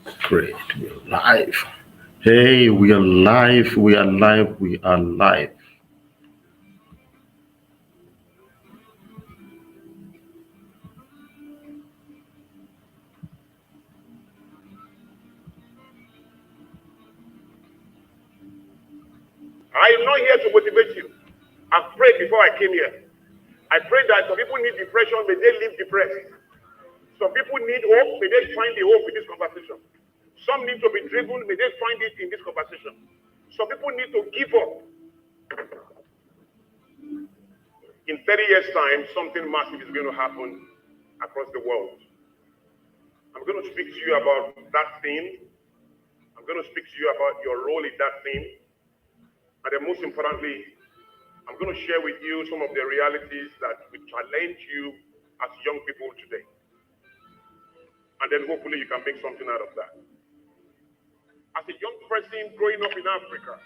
Great. We're live. Hey, we are live. We are live. We are live. I am not here to motivate you. I've prayed before I came here. I pray that some people need depression, may they live depressed. Some people need hope, may they find the hope in this conversation. Some need to be driven, may they find it in this conversation. Some people need to give up. In 30 years' time, something massive is going to happen across the world. I'm going to speak to you about that thing. I'm going to speak to you about your role in that thing. And then most importantly, I'm going to share with you some of the realities that will challenge you as young people today. And then hopefully you can make something out of that. As a young person growing up in Africa,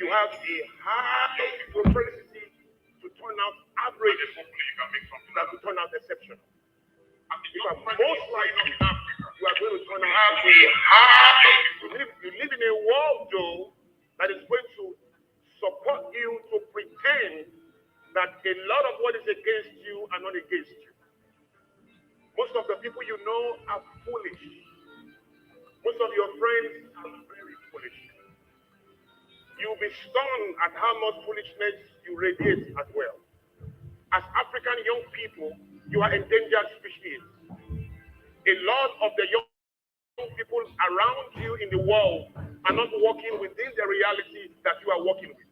you have a high propensity to turn out average. And hopefully you can make something that will turn out exceptional. You are most likely in Africa, you are going to turn out you live in a world, though, that is going to support you to pretend that a lot of what is against you are not against you. Most of the people you know are foolish. Most of your friends are very foolish. You'll be stunned at how much foolishness you radiate as well. As African young people, you are endangered species. A lot of the young people around you in the world are not working within the reality that you are working with.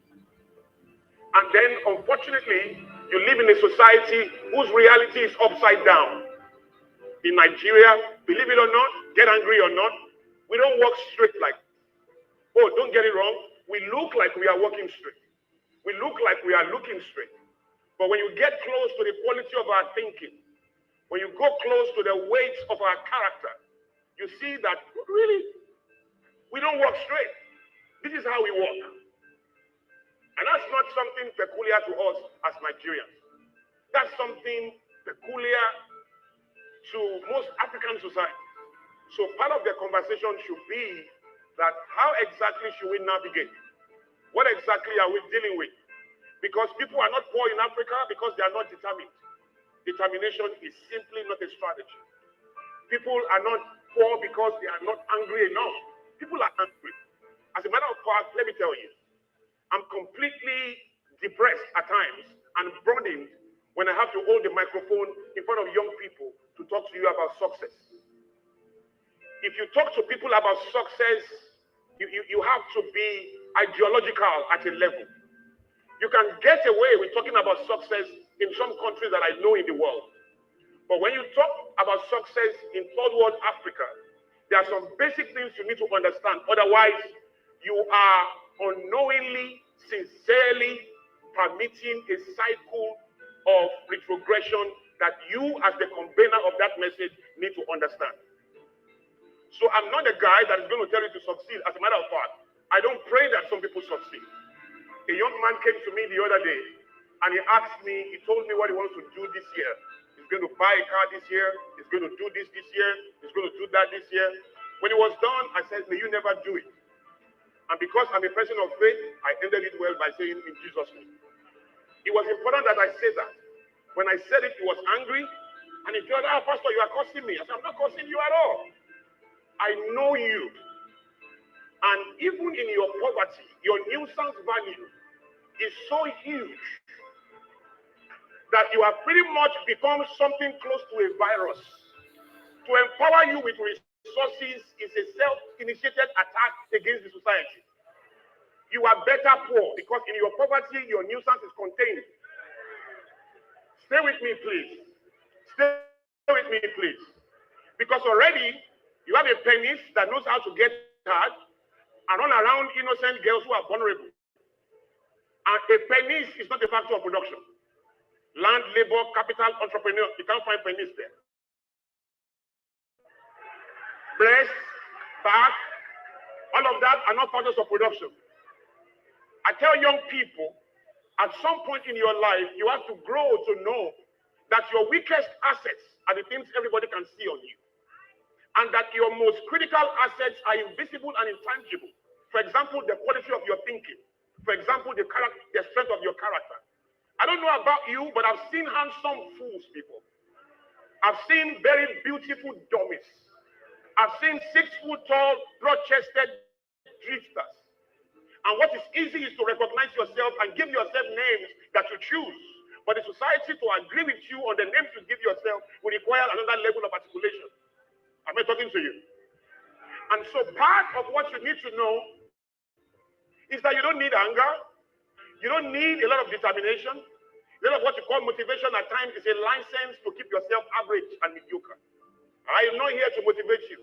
And then, unfortunately, you live in a society whose reality is upside down. In Nigeria, believe it or not, get angry or not, we don't walk straight like, oh, don't get it wrong, we look like we are walking straight. We look like we are looking straight. But when you get close to the quality of our thinking, when you go close to the weight of our character, you see that really, we don't walk straight. This is how we walk. And that's not something peculiar to us as Nigerians. That's something peculiar to most African societies. So part of the conversation should be that how exactly should we navigate? What exactly are we dealing with? Because people are not poor in Africa because they are not determined. Determination is simply not a strategy. People are not poor because they are not angry enough. People are angry. As a matter of fact, let me tell you, I'm completely depressed at times and burdened when I have to hold the microphone in front of young people to talk to you about success. If you talk to people about success, you have to be ideological at a level. You can get away with talking about success in some countries that I know in the world. But when you talk about success in third world Africa, there are some basic things you need to understand. Otherwise, you are unknowingly, sincerely permitting a cycle of retrogression that you, as the convener of that message, need to understand. So I'm not the guy that is going to tell you to succeed. As a matter of fact, I don't pray that some people succeed. A young man came to me the other day and he asked me, he told me what he wants to do this year. He's going to buy a car this year. He's going to do this year. He's going to do that this year. When it was done, I said, may you never do it. And because I'm a person of faith, I ended it well by saying, in Jesus' name. It was important that I say that. When I said it, he was angry. And he told, Pastor, you are cursing me. I said, I'm not cursing you at all. I know you. And even in your poverty, your nuisance value is so huge that you have pretty much become something close to a virus. To empower you with resources is a self-initiated attack against the society. You are better poor because in your poverty, your nuisance is contained. Stay with me, please. Stay with me, please. Because already, you have a penis that knows how to get hard and run around innocent girls who are vulnerable. And a penis is not a factor of production. Land, labor, capital, entrepreneur, you can't find penis there. Breast, back, all of that are not factors of production. I tell young people, at some point in your life, you have to grow to know that your weakest assets are the things everybody can see on you. and that your most critical assets are invisible and intangible. For example, the quality of your thinking. For example, the strength of your character. I don't know about you, but I've seen handsome fools before. I've seen very beautiful dummies. I've seen 6 foot tall, broad-chested drifters. And what is easy is to recognize yourself and give yourself names that you choose. But the society to agree with you on the names you give yourself will require another level of articulation. Am I talking to you? And so part of what you need to know is that you don't need anger. You don't need a lot of determination. A lot of what you call motivation at times is a license to keep yourself average and mediocre. I am not here to motivate you.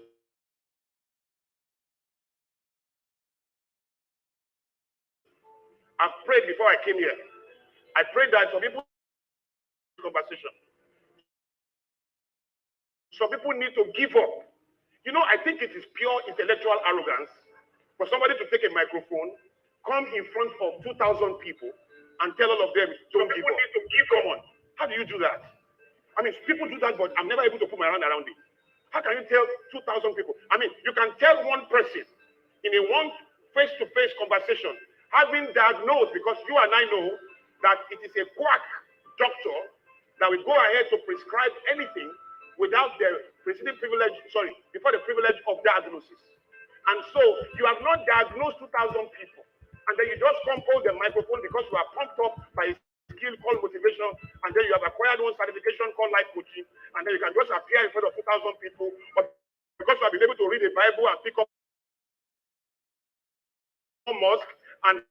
I've prayed before I came here. I prayed that some people conversation. Some people need to give up. You know, I think it is pure intellectual arrogance for somebody to take a microphone, come in front of 2,000 people, and tell all of them, don't give up. Need to give. Come on. How do you do that? I mean, people do that, but I'm never able to put my hand around it. How can you tell 2,000 people? I mean, you can tell one person in a one face-to-face conversation, having diagnosed, because you and I know that it is a quack doctor that will go ahead to prescribe anything without the preceding privilege, before the privilege of diagnosis. And so you have not diagnosed 2,000 people, and then you just come hold the microphone because you are pumped up by a skill called motivation, and then you have acquired one certification called life coaching, and then you can just appear in front of 2,000 people, but because you have been able to read the Bible and pick up mosque and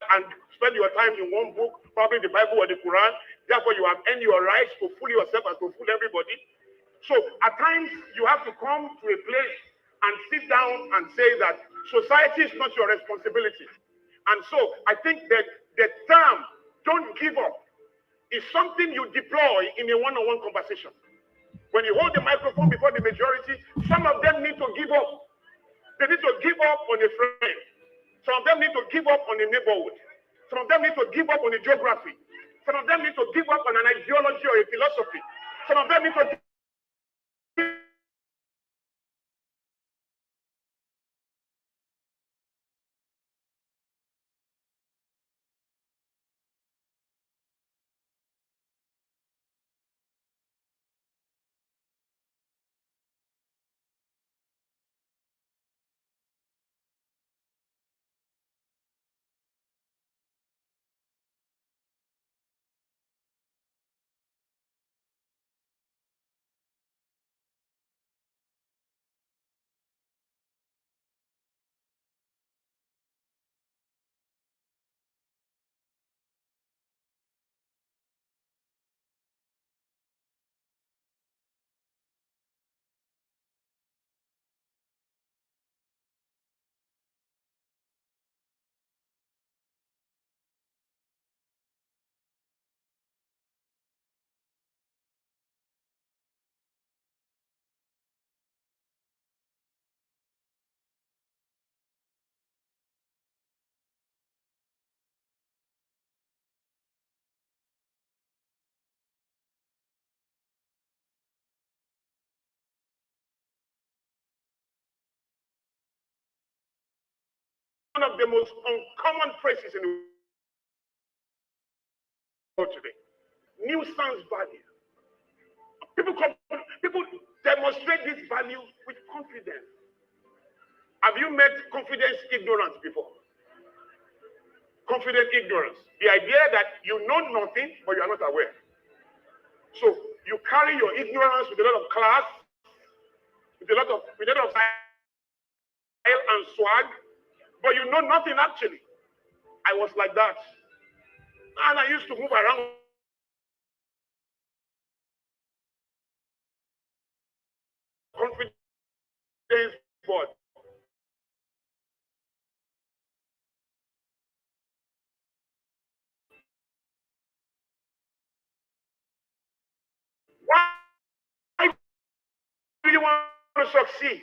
spend your time in one book, probably the Bible or the Quran, therefore you have earned your rights to fool yourself and to fool everybody. So at times you have to come to a place and sit down and say that society is not your responsibility. And so I think that the term "don't give up" is something you deploy in a one-on-one conversation. When you hold the microphone before the majority, some of them need to give up. They need to give up on a friend. Some of them need to give up on a neighborhood. Some of them need to give up on a geography. Some of them need to give up on an ideology or a philosophy. Some of them need to one of the most uncommon phrases in the world today. Nuisance value. People demonstrate this value with confidence. Have you met confidence ignorance before? Confident ignorance. The idea that you know nothing, but you are not aware. So you carry your ignorance with a lot of class, with a lot of style and swag, but you know nothing actually. I was like that. And I used to move around confidence board. Why do you want to succeed?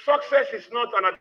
Success is not an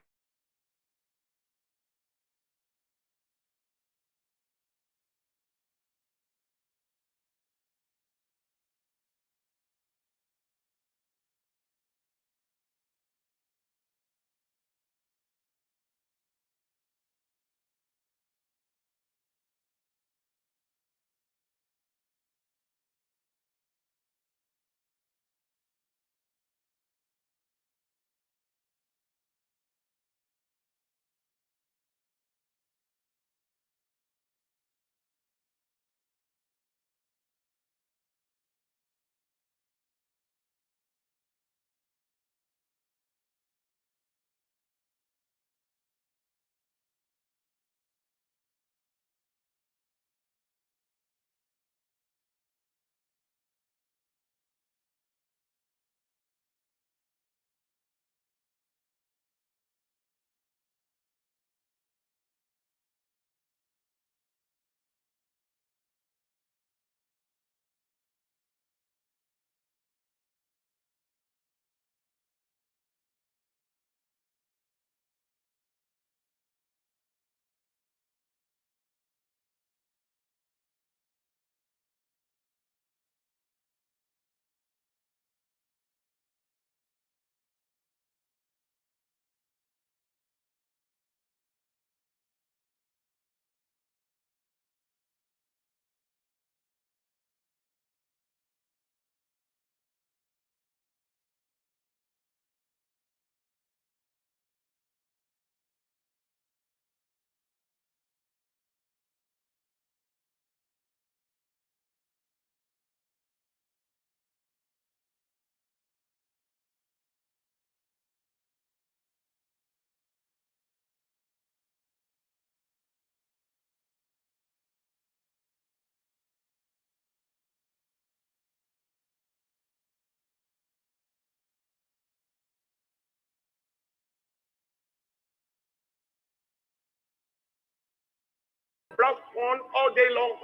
have fun all day long.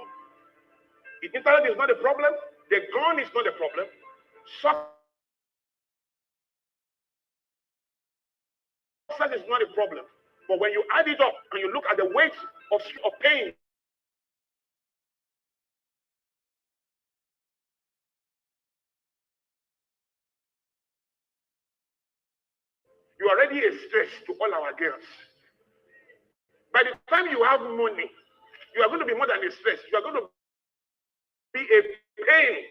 The internet is not a problem. The gun is not a problem. Success is not a problem. But when you add it up and you look at the weight of pain, you are already a stress to all our girls. By the time you have money, you are going to be more than a stress. You are going to be a pain.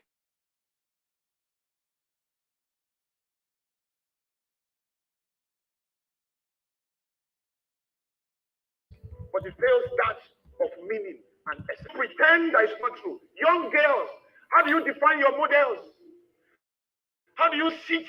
But it fails that of meaning and essence. Pretend that it's not true. Young girls, how do you define your models? How do you see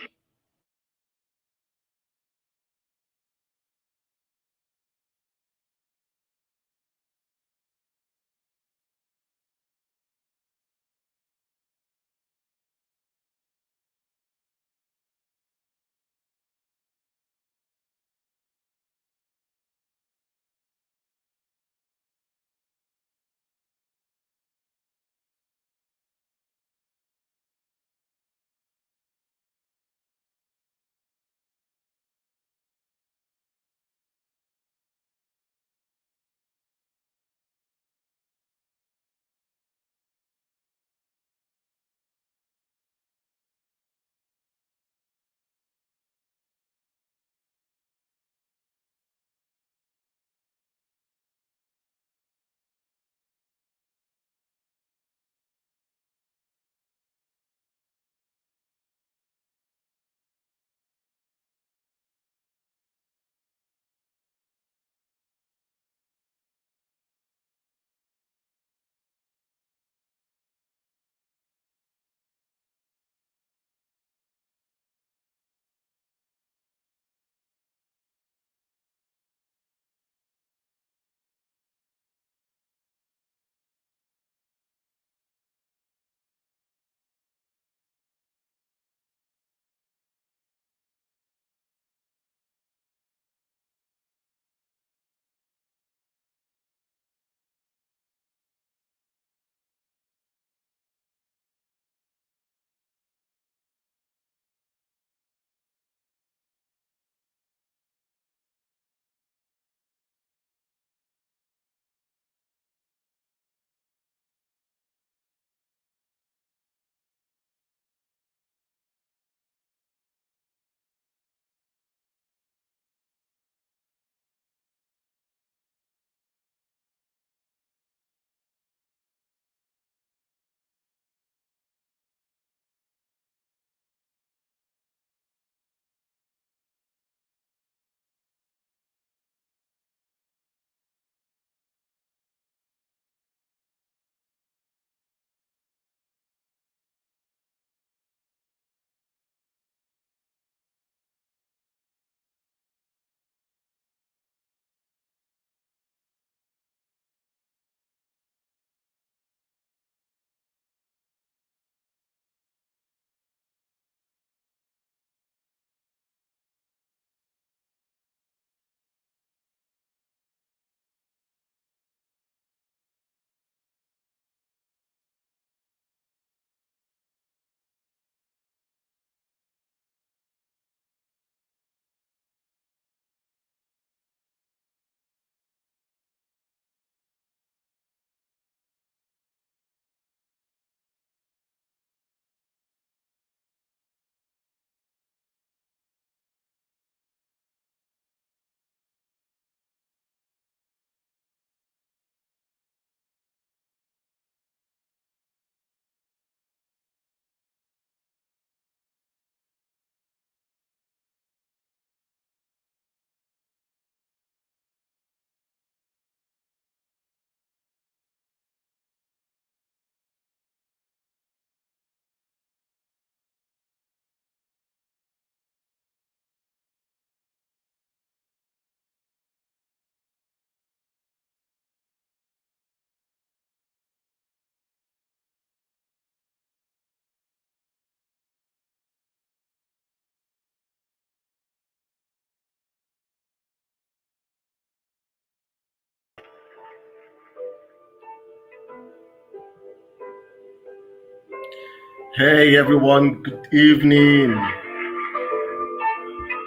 Hey everyone, good evening.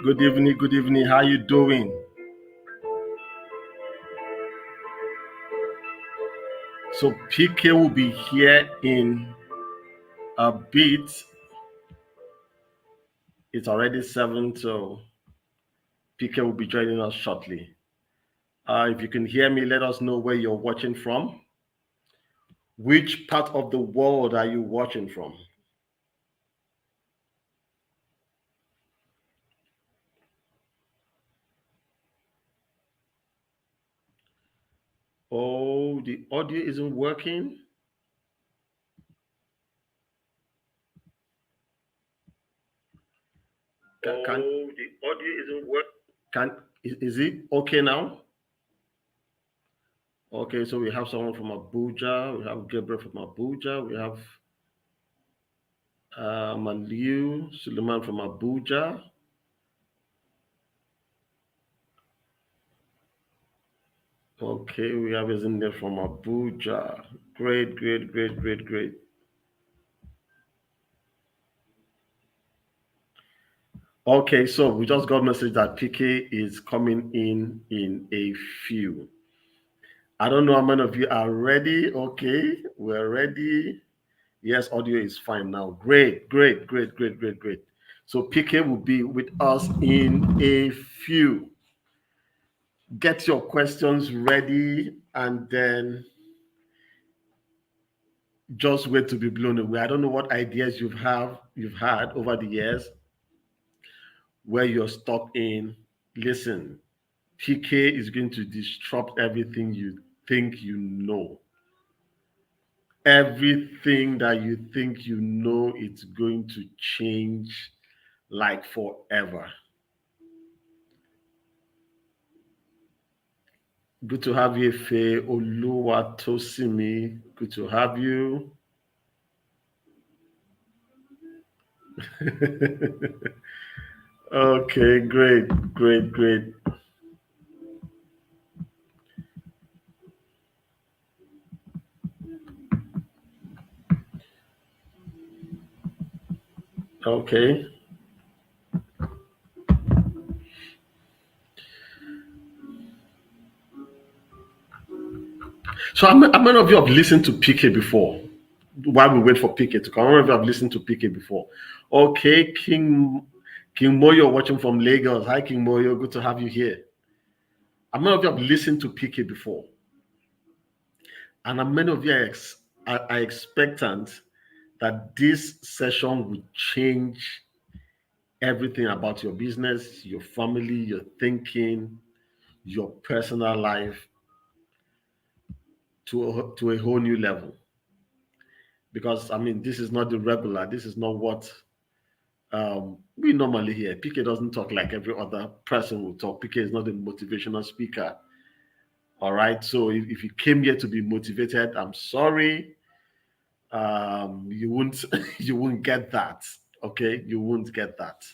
Good evening, good evening. How you doing? So PK will be here in a bit. It's already 7, so PK will be joining us shortly. If you can hear me, let us know where you're watching from. Which part of the world are you watching from? Oh, the audio isn't working. The audio isn't working. Is it okay now? Okay, so we have someone from Abuja. We have Gabriel from Abuja. We have Maliu Suleiman from Abuja. Okay, we have Ezinne from Abuja. Great, great, great, great, great. Okay, so we just got message that PK is coming in a few. I don't know how many of you are ready. Okay, we're ready. Yes, audio is fine now. Great, great, great, great, great, great. So PK will be with us in a few. Get your questions ready and then just wait to be blown away. I don't know what ideas you've had over the years where you're stuck in. Listen, PK is going to disrupt everything you think you know. Everything that you think you know, it's going to change like forever. Good to have you, Faye Oluwatosimi. Good to have you. Okay, great, great, great. Okay. So how many of you have listened to PK before? While we wait for PK to come, how many of you have listened to PK before? Okay, King Moyo watching from Lagos. Hi, King Moyo. Good to have you here. How many of you have listened to PK before? And how many of you are expectant that this session will change everything about your business, your family, your thinking, your personal life to a whole new level? Because I mean, this is not the regular. This is not what we normally hear. PK doesn't talk like every other person will talk. PK is not a motivational speaker. All right. So if you came here to be motivated, I'm sorry. You won't you won't get that. Okay, you won't get that.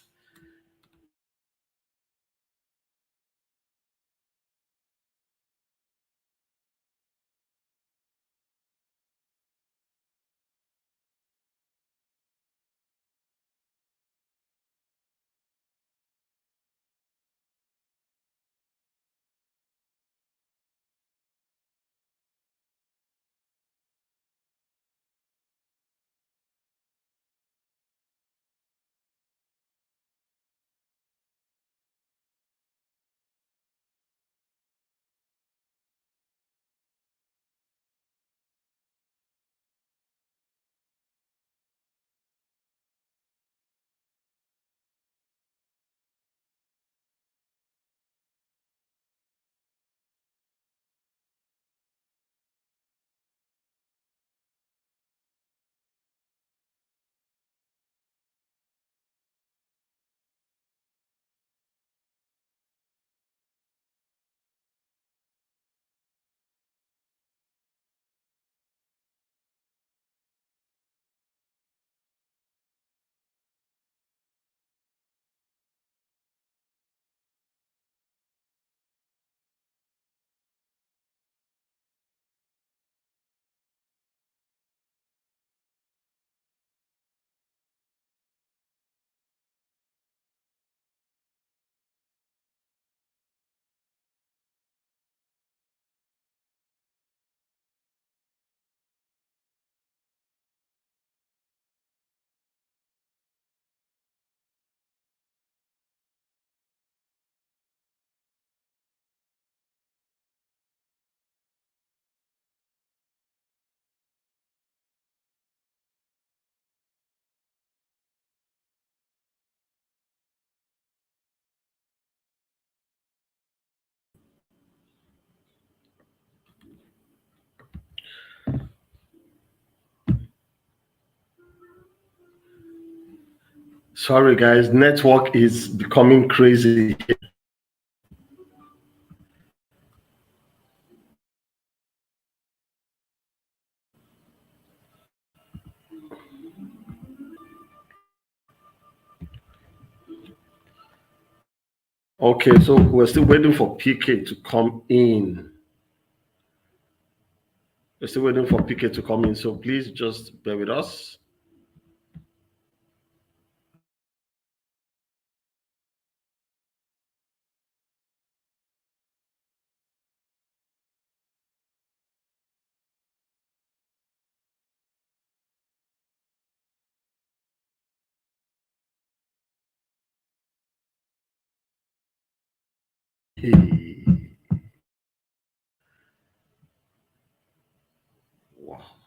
Sorry, guys. Network is becoming crazy. Okay, so we're still waiting for PK to come in. We're still waiting for PK to come in. So please just bear with us. Hey. Wow.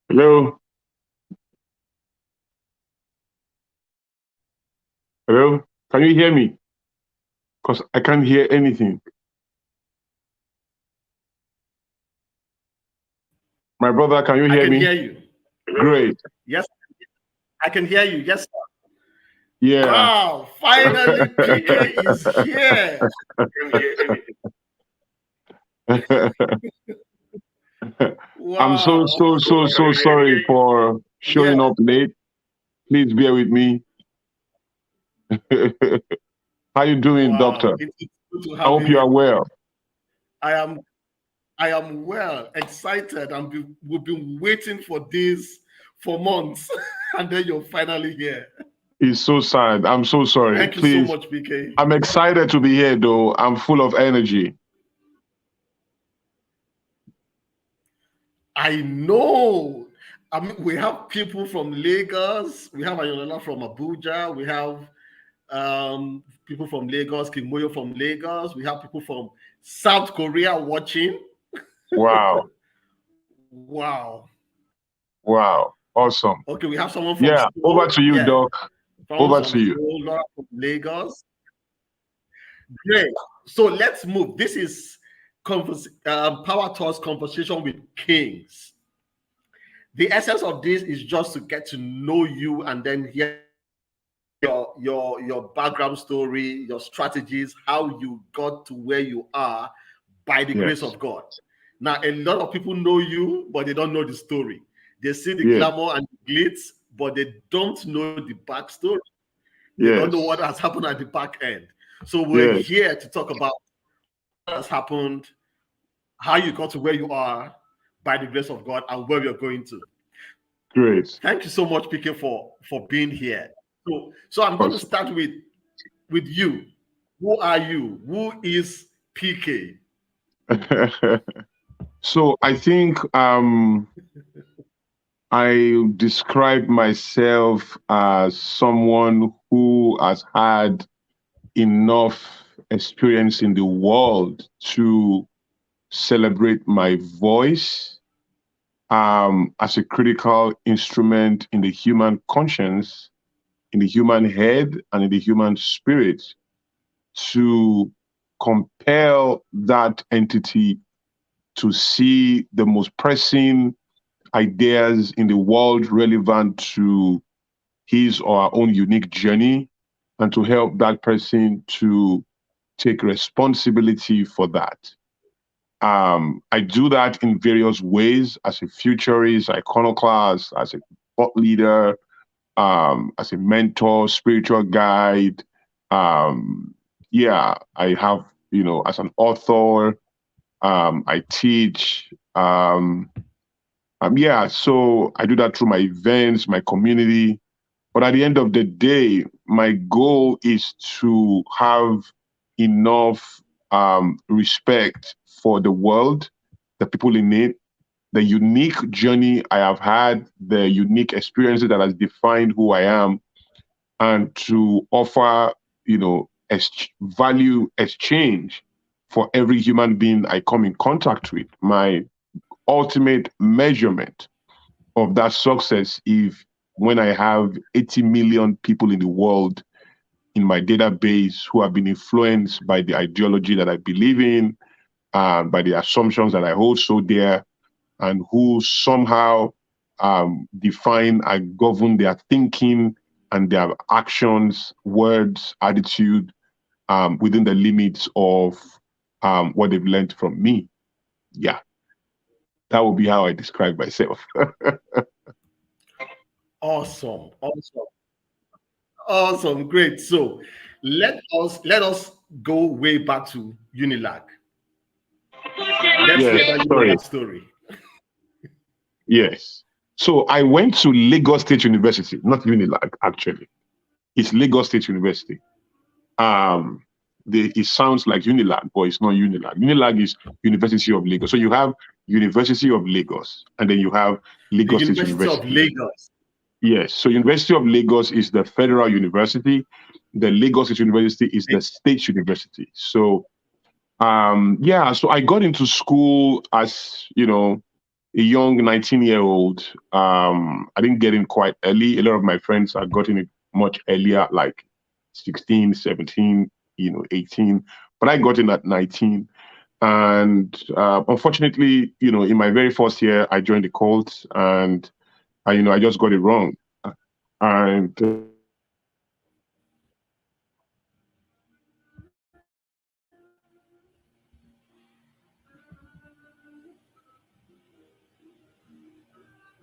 Hello? Hello? Can you hear me? Because I can't hear anything. My brother, can you I hear can me? hear you. Great. Yes, I can hear you. Yes, sir. Yeah. Wow, finally PK is here. Can hear anything. I'm so, Wow. so, so, so sorry for Yeah, showing up late. Please bear with me. How you doing, wow. doctor? It's good to I have you hope you here. are well. I am I am well, excited, and we've been waiting for this for months, and then you're finally here. It's so sad. I'm so sorry. Thank you so Please. much, PK. I'm excited to be here, though. I'm full of energy. I know. I mean, we have people from Lagos. We have Ayola from Abuja. We have people from Lagos, King Moyo from Lagos. We have people from South Korea watching. Wow. Wow. Wow. Awesome. Okay, we have someone from Yeah. Over Seoul. to you, Yeah, doc. someone Over from to you. Seoul, Laura from Lagos. Great. So let's move. This is Power Talks Conversation with Kings. The essence of this is just to get to know you and then hear your background story, your strategies, how you got to where you are by the grace Yes. of God. Now, a lot of people know you, but they don't know the story. They see the Yes. glamour and the glitz, but they don't know the backstory. They don't know what Yes. has happened at the back end. So we're Yes. here to talk about what has happened, how you got to where you are by the grace of God, and where you're going to. Great. Thank you so much, PK, for being here. So I'm going to Awesome. start with you. Who are you? Who is PK? So I think I describe myself as someone who has had enough experience in the world to celebrate my voice as a critical instrument in the human conscience, in the human head, and in the human spirit to compel that entity to see the most pressing ideas in the world relevant to his or her own unique journey and to help that person to take responsibility for that. I do that in various ways as a futurist, iconoclast, as a thought leader, as a mentor, spiritual guide. Yeah, I have, as an author, I teach. Yeah, so I do that through my events, my community. But at the end of the day, my goal is to have enough respect for the world, the people in it, the unique journey I have had, the unique experiences that has defined who I am, and to offer, value exchange for every human being I come in contact with. My ultimate measurement of that success if when I have 80 million people in the world in my database who have been influenced by the ideology that I believe in, by the assumptions that I hold so dear, and who somehow define and govern their thinking and their actions, words, attitude within the limits of what they've learned from me. Yeah, that would be how I describe myself. Awesome, awesome, awesome, great. So let us go way back to Unilag. Let's hear Yes, that sorry. Unilag story. Yes. So I went to Lagos State University, not Unilag, actually. It's Lagos State University. Um, it sounds like Unilag, but it's not Unilag. Unilag is University of Lagos. So you have University of Lagos, and then you have The Lagos State University of University. Lagos. Yes. So University of Lagos is the federal university. The Lagos State University is the state university. So yeah, so I got into school as, a young 19-year-old. I didn't get in quite early. A lot of my friends had gotten it much earlier, like 16, 17, 18. But I got in at 19. And unfortunately, in my very first year, I joined the cult, and I just got it wrong. And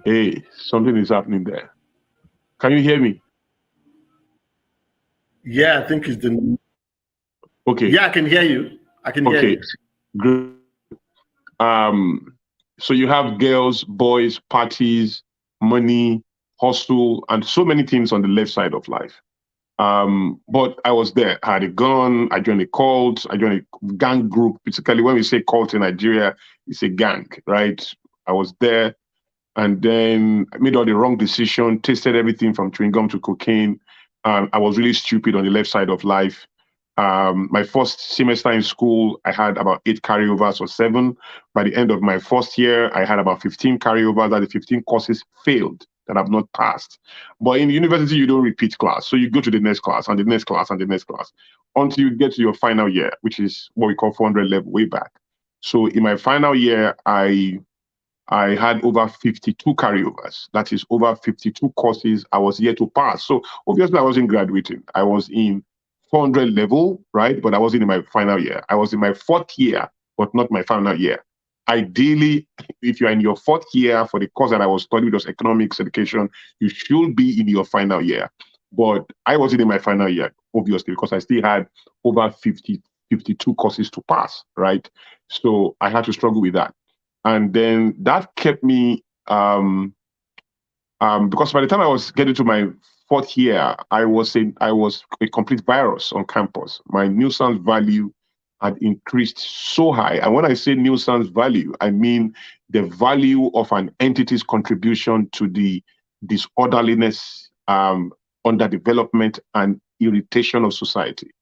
hey, something is happening there. Can you hear me? Yeah, I think it's the. Okay. Yeah, I can hear you. I can hear Okay. you. Great. So you have girls, boys, parties, money, hustle, and so many things on the left side of life. But I was there. I had a gun. I joined a cult. I joined a gang group. Basically, when we say cult in Nigeria, it's a gang, right? I was there, and then I made all the wrong decision. Tasted everything from chewing gum to cocaine. I was really stupid on the left side of life. My first semester in school, I had about 8 carryovers or 7. By the end of my first year, I had about 15 carryovers. That the 15 courses failed that I've not passed. But in university, you don't repeat class. So you go to the next class and the next class and the next class until you get to your final year, which is what we call 400 level way back. So in my final year, I had over 52 carryovers. That is over 52 courses I was yet to pass. So obviously I wasn't graduating. I was in 400 level, right? But I wasn't in my final year. I was in my 4th year, but not my final year. Ideally, if you're in your 4th year for the course that I was studying, which was economics education, you should be in your final year. But I wasn't in my final year, obviously, because I still had over 52 courses to pass, right? So I had to struggle with that. And then that kept me because by the time I was getting to my 4th year, I was a complete virus on campus. My nuisance value had increased so high. And when I say nuisance value, I mean the value of an entity's contribution to the disorderliness, underdevelopment, and irritation of society.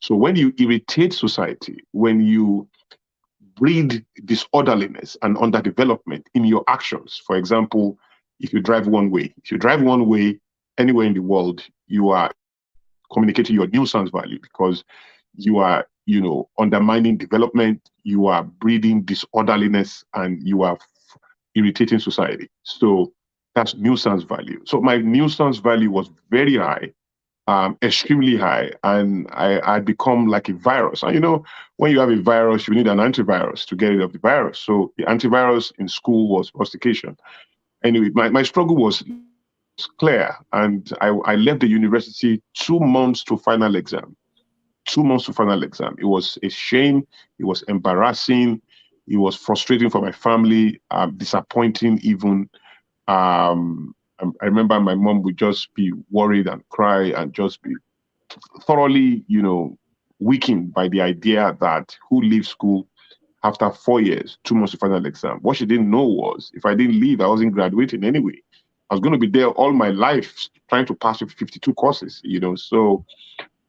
So when you irritate society, when you breed disorderliness and underdevelopment in your actions. For example, if you drive one way, anywhere in the world, you are communicating your nuisance value because you are, undermining development, you are breeding disorderliness, and you are irritating society. So that's nuisance value. So my nuisance value was very high, extremely high, and I become like a virus. And when you have a virus, you need an antivirus to get rid of the virus. So the antivirus in school was prostitution. Anyway, my struggle was clear, and I left the university 2 months to final exam. 2 months to final exam. It was a shame. It was embarrassing. It was frustrating for my family, disappointing even. I remember my mom would just be worried and cry and just be thoroughly, weakened by the idea that who leaves school after 4 years, 2 months to final exam. What she didn't know was if I didn't leave, I wasn't graduating anyway. I was going to be there all my life trying to pass with 52 courses, so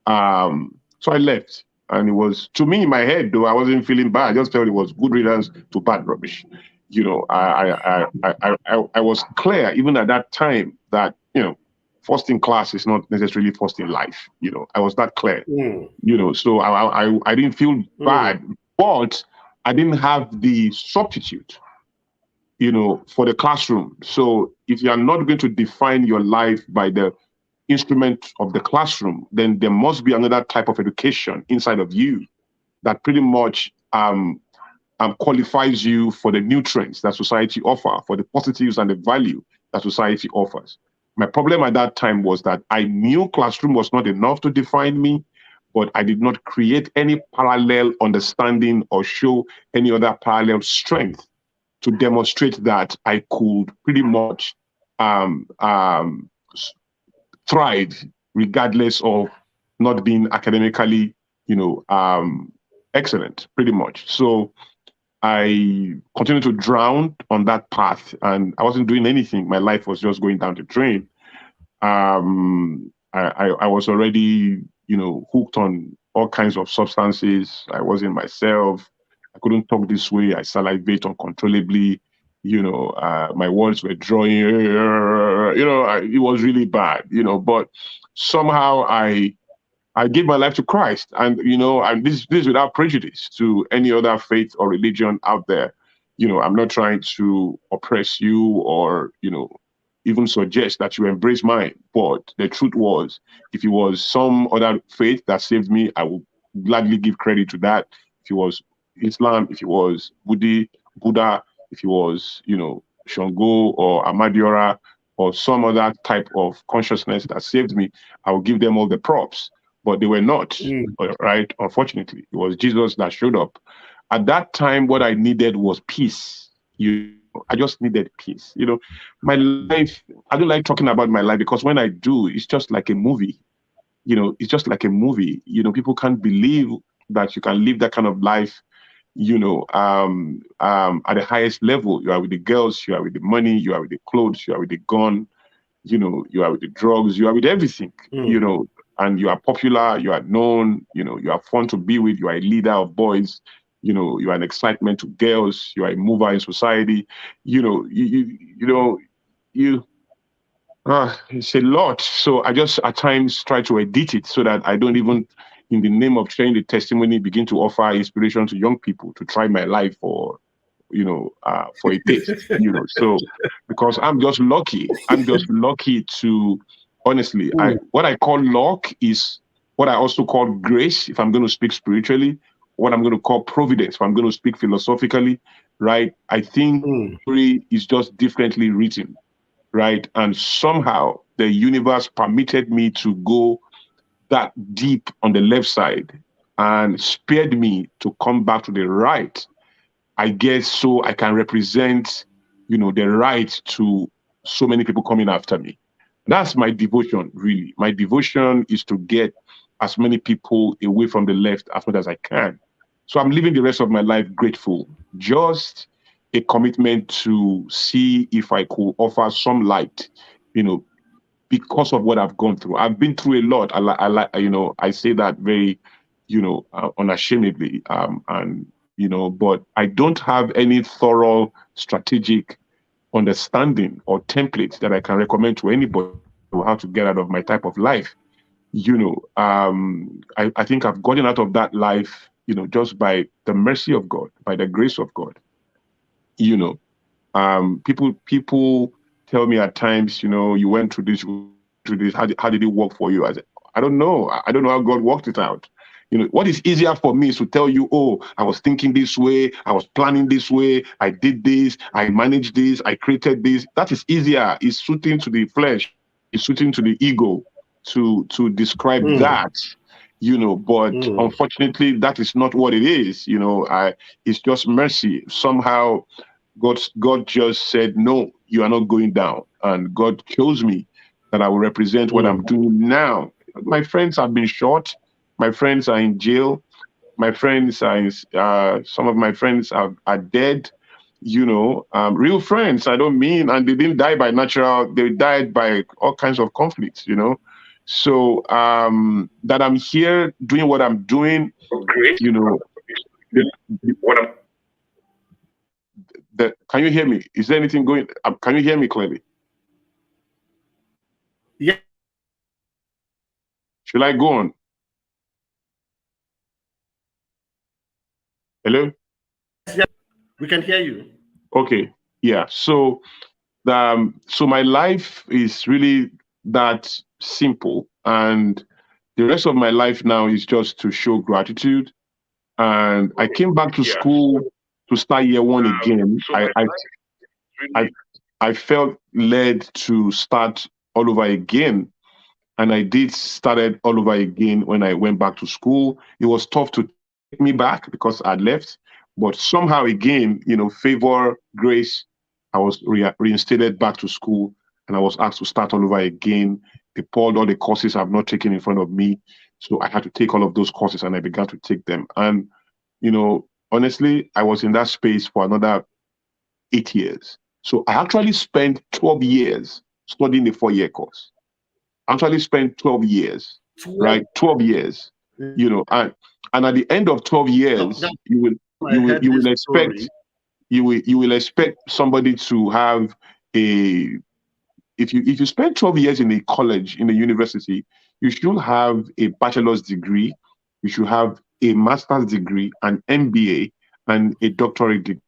I left. And it was, to me, in my head, though, I wasn't feeling bad. I just felt it was good riddance to bad rubbish. I was clear even at that time that, first in class is not necessarily first in life. I was that clear. So I didn't feel bad, but I didn't have the substitute, for the classroom. So if you are not going to define your life by the instrument of the classroom, then there must be another type of education inside of you that pretty much qualifies you for the nutrients that society offer, for the positives and the value that society offers. My problem at that time was that I knew classroom was not enough to define me, but I did not create any parallel understanding or show any other parallel strength to demonstrate that I could pretty much thrive regardless of not being academically, excellent, pretty much. So I continued to drown on that path, and I wasn't doing anything. My life was just going down the drain. I was already, hooked on all kinds of substances. I wasn't myself. I couldn't talk this way. I salivate uncontrollably. My words were drawing, it was really bad, but somehow I gave my life to Christ, and and this without prejudice to any other faith or religion out there. I'm not trying to oppress you or even suggest that you embrace mine. But the truth was, if it was some other faith that saved me, I would gladly give credit to that. If it was Islam, if it was Buddha, if it was Shango or Amadiora or some other type of consciousness that saved me, I will give them all the props. But they were not, right? Unfortunately, it was Jesus that showed up. At that time, what I needed was peace. I just needed peace. My life, I don't like talking about my life because when I do, it's just like a movie. It's just like a movie. People can't believe that you can live that kind of life, at the highest level. You are with the girls, you are with the money, you are with the clothes, you are with the gun, you are with the drugs, you are with everything, and you are popular, you are known, you are fun to be with, you are a leader of boys, you are an excitement to girls, you are a mover in society, it's a lot. So I just at times try to edit it so that I don't even, in the name of sharing the testimony, begin to offer inspiration to young people to try my life for a taste, So because I'm just lucky to, honestly, what I call luck is what I also call grace, if I'm going to speak spiritually, what I'm going to call providence, if I'm going to speak philosophically, right? I think story is just differently written, right? And somehow the universe permitted me to go that deep on the left side and spared me to come back to the right, I guess, so I can represent, the right to so many people coming after me. That's my devotion, really. My devotion is to get as many people away from the left as much as I can. So I'm living the rest of my life grateful. Just a commitment to see if I could offer some light, because of what I've gone through. I've been through a lot. I say that very, unashamedly. But I don't have any thorough strategic understanding or templates that I can recommend to anybody on how to get out of my type of life. I think I've gotten out of that life, just by the mercy of God, by the grace of God. People tell me at times, you went through this, how did it work for you? I don't know. I don't know how God worked it out. What is easier for me is to tell you, oh, I was thinking this way, I was planning this way, I did this, I managed this, I created this. That is easier. It's suiting to the flesh, it's suiting to the ego to describe that, but unfortunately, that is not what it is. It's just mercy. Somehow God just said, no, you are not going down. And God chose me that I will represent what I'm doing now. My friends have been shot. My friends are in jail. My friends are, some of my friends are dead. Real friends, I don't mean, and they didn't die by natural, they died by all kinds of conflicts, So that I'm here doing what I'm doing, Great. Can you hear me? Is there anything going? Can you hear me clearly? Yeah. Should I go on? Hello? Yeah, we can hear you. Okay. Yeah. So my life is really that simple, and the rest of my life now is just to show gratitude. And I came back to school to start year one again. I felt led to start all over again. And I started all over again when I went back to school. It was tough to take me back because I'd left. But somehow again, favor, grace, I was reinstated back to school, and I was asked to start all over again. They pulled all the courses I've not taken in front of me. So I had to take all of those courses, and I began to take them. And, honestly, I was in that space for another 8 years. So I actually spent 12 years studying a 4-year course. Actually spent 12 years, right? 12 years, and at the end of 12 years, you will expect, you will expect somebody to have a if you spend 12 years in a college, in a university, you should have a bachelor's degree, you should have a master's degree, an MBA, and a doctorate degree.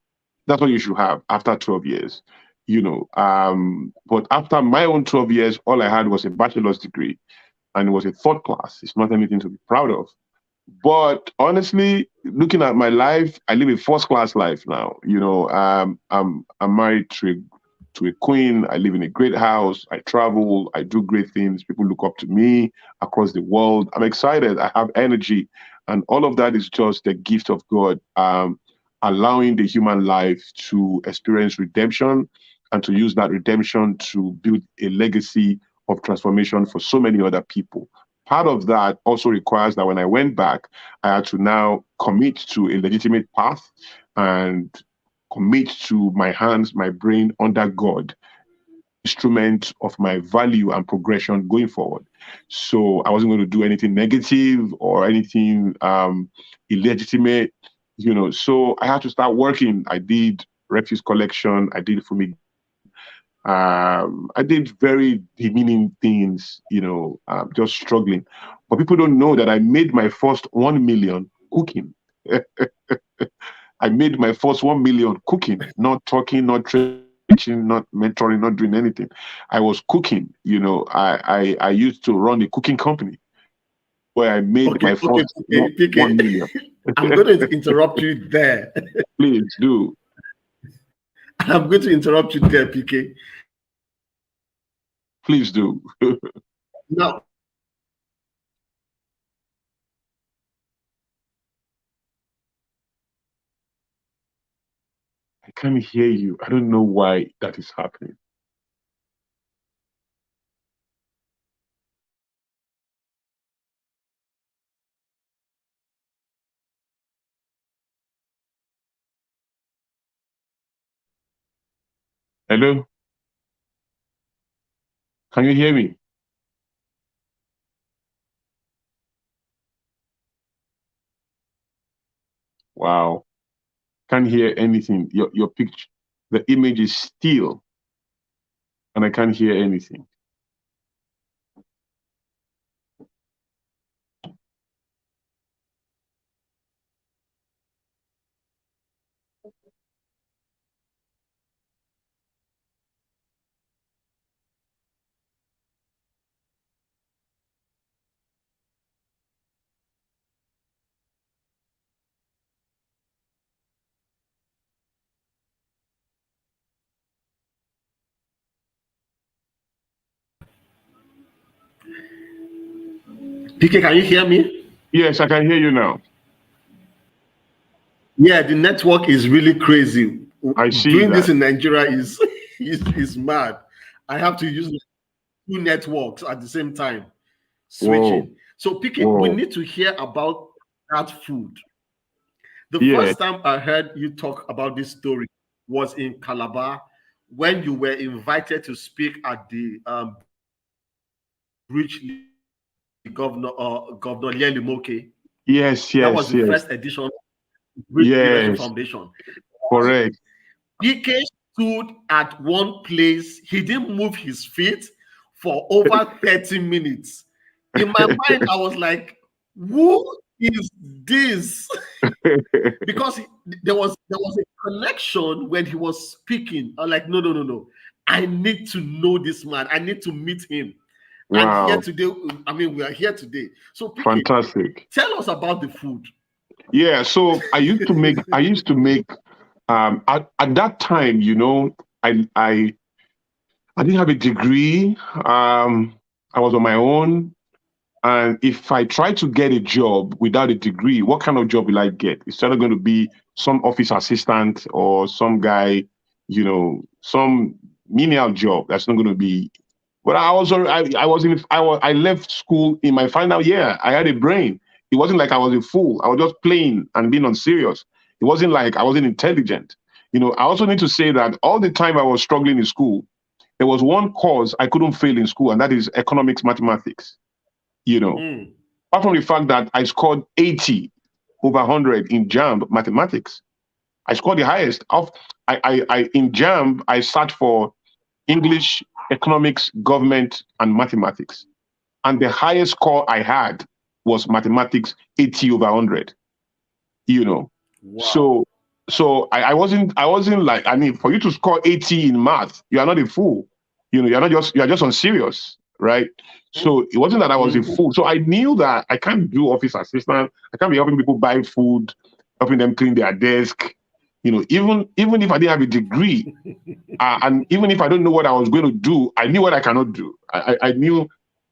That's what you should have after 12 years. But after my own 12 years, all I had was a bachelor's degree, and it was a third class. It's not anything to be proud of. But honestly, looking at my life, I live a first class life now. I'm married to a queen. I live in a great house. I travel. I do great things. People look up to me across the world. I'm excited. I have energy, and all of that is just the gift of God, allowing the human life to experience redemption and to use that redemption to build a legacy of transformation for so many other people. Part of that also requires that when I went back, I had to now commit to a legitimate path and commit to my hands, my brain under God, instrument of my value and progression going forward. So I wasn't going to do anything negative or anything illegitimate, So I had to start working. I did refuse collection. I did fumigation. I did very demeaning things, just struggling. But people don't know that I made my first 1 million cooking. I made my first 1 million cooking, not talking, not teaching, not mentoring, not doing anything. I was cooking, I used to run a cooking company where I made my first 1 million. I'm going to interrupt you there. Please do. I'm going to interrupt you there, PK. Please do. Now, I can't hear you. I don't know why that is happening. Hello? Can you hear me? Wow. Can't hear anything. Your picture, the image is still, and I can't hear anything. PK, can you hear me? Yes, I can hear you now. Yeah, the network is really crazy. I see Doing that. this in Nigeria is mad. I have to use 2 networks at the same time, switching. Whoa. So, PK, we need to hear about that food. The first time I heard you talk about this story was in Calabar when you were invited to speak at the Bridge Governor Lely Moke. Yes. That was the first edition of Bridge Leadership Foundation. Correct. PK stood at one place. He didn't move his feet for over 30 minutes. In my mind, I was like, who is this? Because there was a connection when he was speaking. I'm like, no. I need to know this man. I need to meet him. Wow. And here today, we are here today. So PK, fantastic. Tell us about the food. Yeah, so I used to make at that time, I didn't have a degree. I was on my own. And if I try to get a job without a degree, what kind of job will I get? It's either going to be some office assistant or some guy, some menial job that's not going to be. But I left school in my final year. I had a brain. It wasn't like I was a fool. I was just playing and being unserious. It wasn't like I wasn't intelligent. I also need to say that all the time I was struggling in school, there was one course I couldn't fail in school, and that is economics mathematics. Apart from the fact that I scored 80 over 100 in JAMB mathematics, I scored the highest. In JAMB, I sat for English, economics, government, and mathematics. And the highest score I had was mathematics, 80 over 100. Wow. So I wasn't like, I mean, for you to score 80 in math, you are not a fool. You're just unserious, right? So it wasn't that I was a fool. So I knew that I can't do office assistant. I can't be helping people buy food, helping them clean their desk. Even if I didn't have a degree, and even if I don't know what I was going to do, I knew what I cannot do. I knew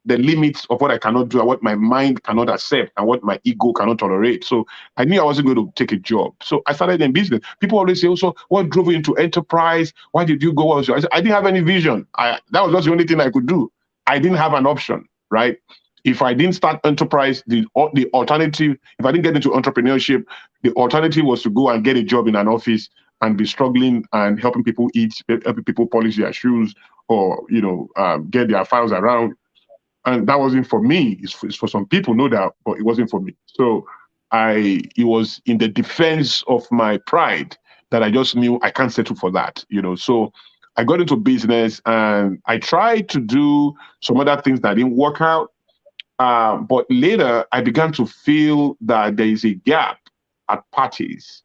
the limits of what I cannot do and what my mind cannot accept and what my ego cannot tolerate. So I knew I wasn't going to take a job. So I started in business. People always say, "So what drove you into enterprise? Why did you go?" I said, I didn't have any vision. That was just the only thing I could do. I didn't have an option, right? If I didn't start enterprise, the alternative, if I didn't get into entrepreneurship, the alternative was to go and get a job in an office and be struggling and helping people eat, helping people polish their shoes, or get their files around. And that wasn't for me. It's for some people, no doubt, but it wasn't for me. So it was in the defense of my pride that I just knew I can't settle for that, So I got into business and I tried to do some other things that didn't work out. But later I began to feel that there is a gap at parties.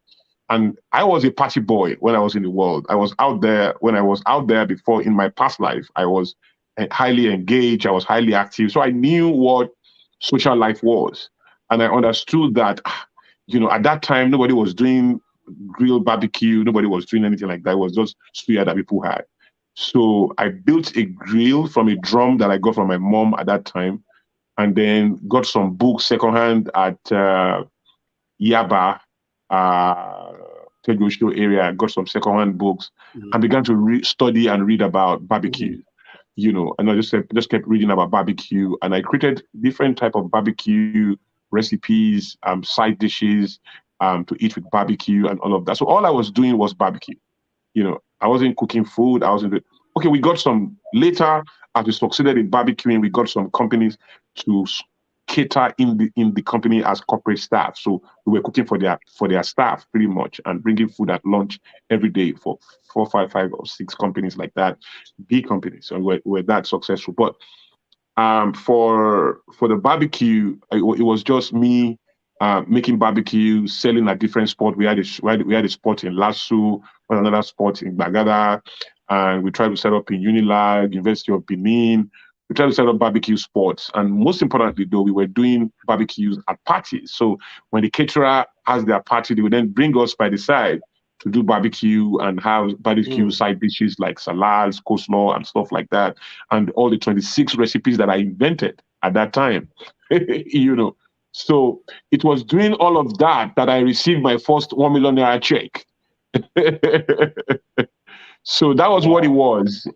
And I was a party boy when I was in the world. I was out there when I was out there before in my past life. I was highly engaged. I was highly active. So I knew what social life was. And I understood that, at that time, nobody was doing grilled barbecue. Nobody was doing anything like that. It was just suya that people had. So I built a grill from a drum that I got from my mom at that time, and then got some books secondhand at Yaba, Tegucigalpa area. Got some secondhand books and began to study and read about barbecue. And I just kept reading about barbecue, and I created different type of barbecue recipes, side dishes, to eat with barbecue and all of that. So all I was doing was barbecue. I wasn't cooking food. Okay, we got some later, as we succeeded in barbecuing, we got some companies to cater in the company as corporate staff. So we were cooking for their staff pretty much, and bringing food at lunch every day for 4, 5 or 6 companies like that, big companies. And we're that successful. But for the barbecue, it was just me making barbecue, selling at different spots. We had a spot in Lasso, another spot in Bagada, and we tried to set up in Unilag, University of Benin. We tried to set up barbecue spots. And most importantly, though, we were doing barbecues at parties. So when the caterer has their party, they would then bring us by the side to do barbecue and have barbecue side dishes like salads, coleslaw, and stuff like that. And all the 26 recipes that I invented at that time, So it was doing all of that I received my first $1 million check. So that was what it was,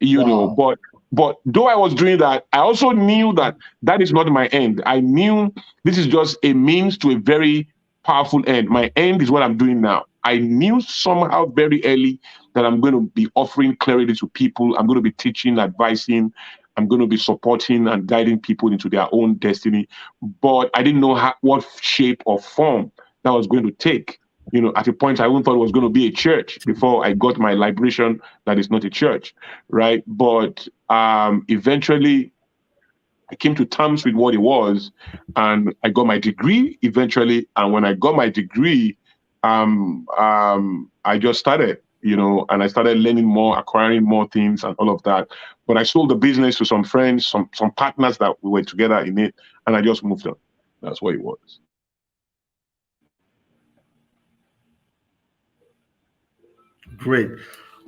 But though I was doing that, I also knew that is not my end. I knew this is just a means to a very powerful end. My end is what I'm doing now. I knew somehow very early that I'm going to be offering clarity to people. I'm going to be teaching, advising. I'm going to be supporting and guiding people into their own destiny. But I didn't know what shape or form that was going to take. At a point, I even thought it was going to be a church before I got my liberation that it's not a church, right? But eventually, I came to terms with what it was, and I got my degree eventually. And when I got my degree, I just started, and I started learning more, acquiring more things and all of that. But I sold the business to some friends, some partners that we were together in it, and I just moved on. That's what it was. Great.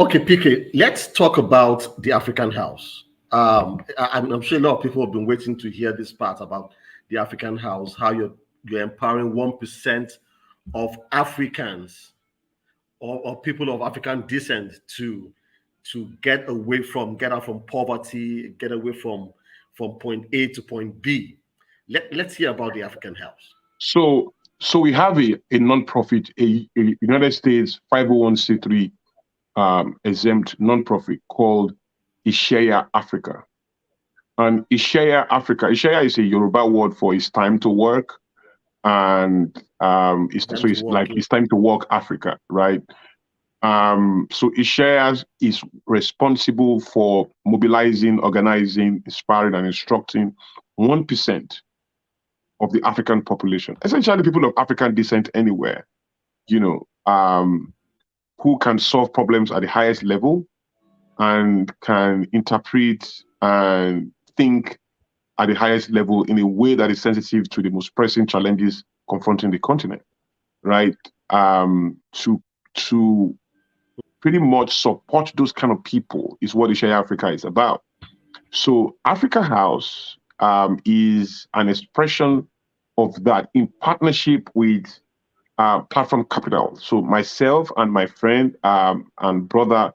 Okay, PK, let's talk about the African House. I'm sure a lot of people have been waiting to hear this part about the African House, how you're empowering 1% of Africans or people of African descent to get out from poverty, get away from point A to point B. Let's hear about the African House. So we have a nonprofit, a United States 501c3 exempt nonprofit called Ishaya Africa. And Ishaya Africa, Ishaya is a Yoruba word for "it's time to work," and it's time to work Africa, right? So Ishaya is responsible for mobilizing, organizing, inspiring, and instructing 1% of the African population, essentially people of African descent anywhere, you know, who can solve problems at the highest level and can interpret and think at the highest level in a way that is sensitive to the most pressing challenges confronting the continent, right? To pretty much support those kind of people is what Ishaya Africa is about. So Africa House is an expression of that in partnership with Platform Capital. So myself and my friend and brother,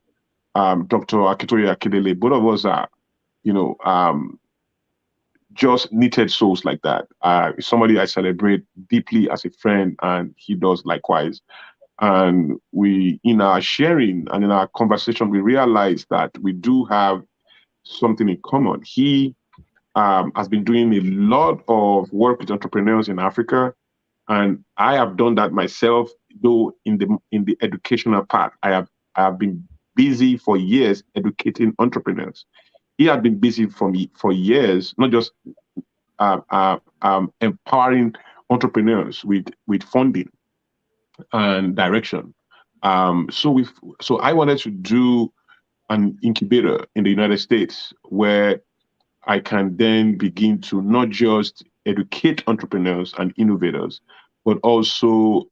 Dr. Akitoye Akedele, both of us are, you know, just knitted souls like that. Somebody I celebrate deeply as a friend, and he does likewise. And we, in our sharing and in our conversation, we realize that we do have something in common. He has been doing a lot of work with entrepreneurs in Africa, and I have done that myself. Though in the educational part, I have been busy for years educating entrepreneurs. He had been busy for years, not just empowering entrepreneurs with funding and direction. So I wanted to do an incubator in the United States where I can then begin to not just educate entrepreneurs and innovators, but also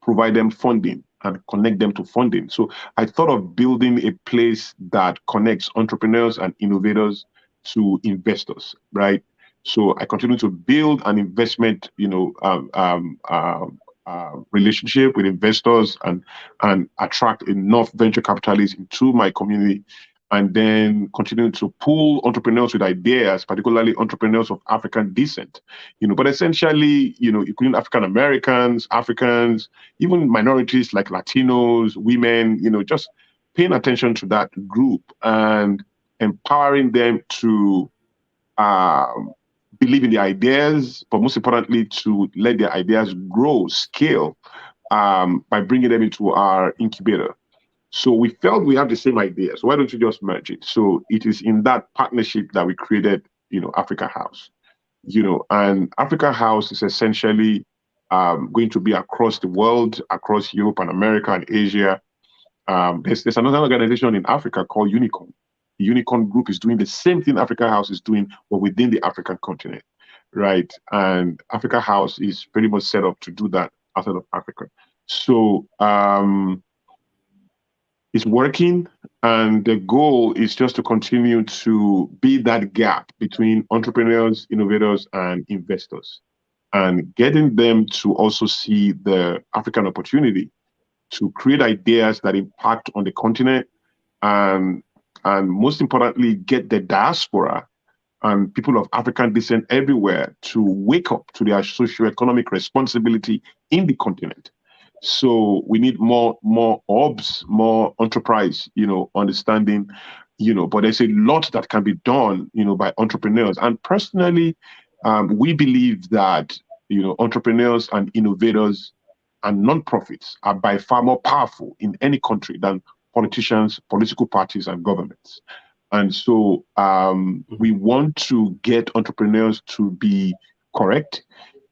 provide them funding and connect them to funding. So I thought of building a place that connects entrepreneurs and innovators to investors, right? So I continue to build an investment, relationship with investors and attract enough venture capitalists into my community, and then continue to pull entrepreneurs with ideas, particularly entrepreneurs of African descent, but essentially, including African Americans, Africans, even minorities like Latinos, women, just paying attention to that group and empowering them to believe in the ideas, but most importantly, to let their ideas grow, scale, by bringing them into our incubator. So we felt we have the same ideas. Why don't you just merge it? So it is in that partnership that we created, Africa House. And Africa House is essentially going to be across the world, across Europe and America and Asia. There's another organization in Africa called Unicorn. The Unicorn Group is doing the same thing Africa House is doing, but within the African continent, right? And Africa House is pretty much set up to do that outside of Africa. So it's working, and the goal is just to continue to be that gap between entrepreneurs, innovators, and investors, and getting them to also see the African opportunity to create ideas that impact on the continent, and most importantly, get the diaspora and people of African descent everywhere to wake up to their socioeconomic responsibility in the continent. So we need more orbs, more enterprise, understanding, but there's a lot that can be done, by entrepreneurs. And personally, we believe that, entrepreneurs and innovators and nonprofits are by far more powerful in any country than politicians, political parties, and governments. And so we want to get entrepreneurs to be correct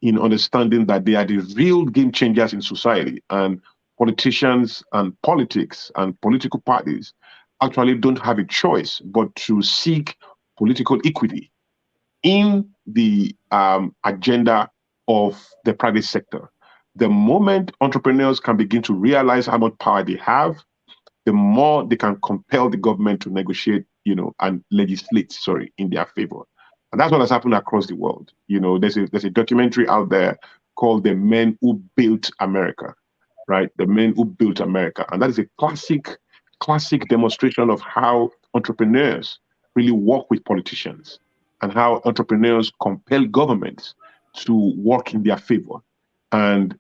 in understanding that they are the real game changers in society, and politicians and politics and political parties actually don't have a choice but to seek political equity in the agenda of the private sector. The moment entrepreneurs can begin to realize how much power they have, the more they can compel the government to negotiate, and legislate, in their favor. And that's what has happened across the world. There's a documentary out there called The Men Who Built America, right? The Men Who Built America. And that is a classic demonstration of how entrepreneurs really work with politicians and how entrepreneurs compel governments to work in their favor. And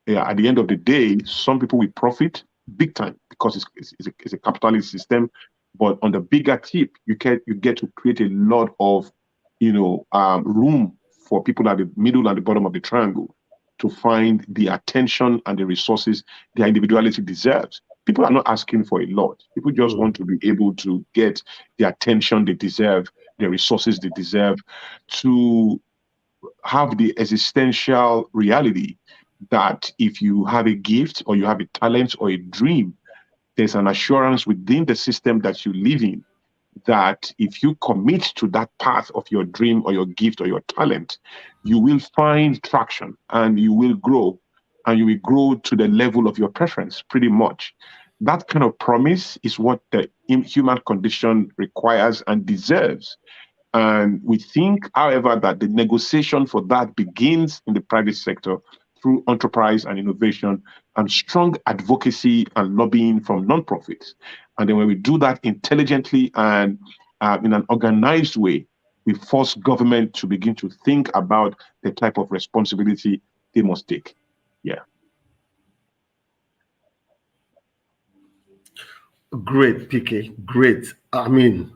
at the end of the day, some people will profit big time because it's a capitalist system. But on the bigger tip, you get to create a lot of room for people at the middle and the bottom of the triangle to find the attention and the resources their individuality deserves. People are not asking for a lot. People just want to be able to get the attention they deserve, the resources they deserve, to have the existential reality that if you have a gift or you have a talent or a dream, there's an assurance within the system that you live in that if you commit to that path of your dream or your gift or your talent, you will find traction and you will grow, and you will grow to the level of your preference pretty much. That kind of promise is what the human condition requires and deserves. And we think, however, that the negotiation for that begins in the private sector through enterprise and innovation and strong advocacy and lobbying from nonprofits. And then when we do that intelligently and in an organized way, we force government to begin to think about the type of responsibility they must take. Yeah. Great, PK. Great. I mean,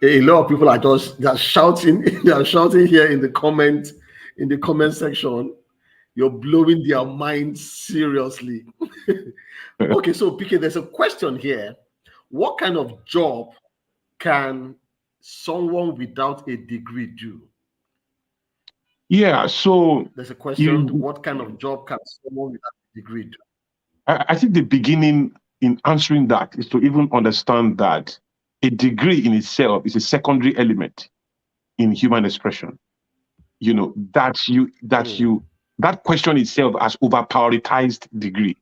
a lot of people are just shouting. They are shouting here in the comment section. You're blowing their minds seriously. Okay, so PK, there's a question here. What kind of job can someone without a degree do? Yeah, so there's a question. What kind of job can someone without a degree do? I think the beginning in answering that is to even understand that a degree in itself is a secondary element in human expression. You know, that question itself has over-prioritized degree,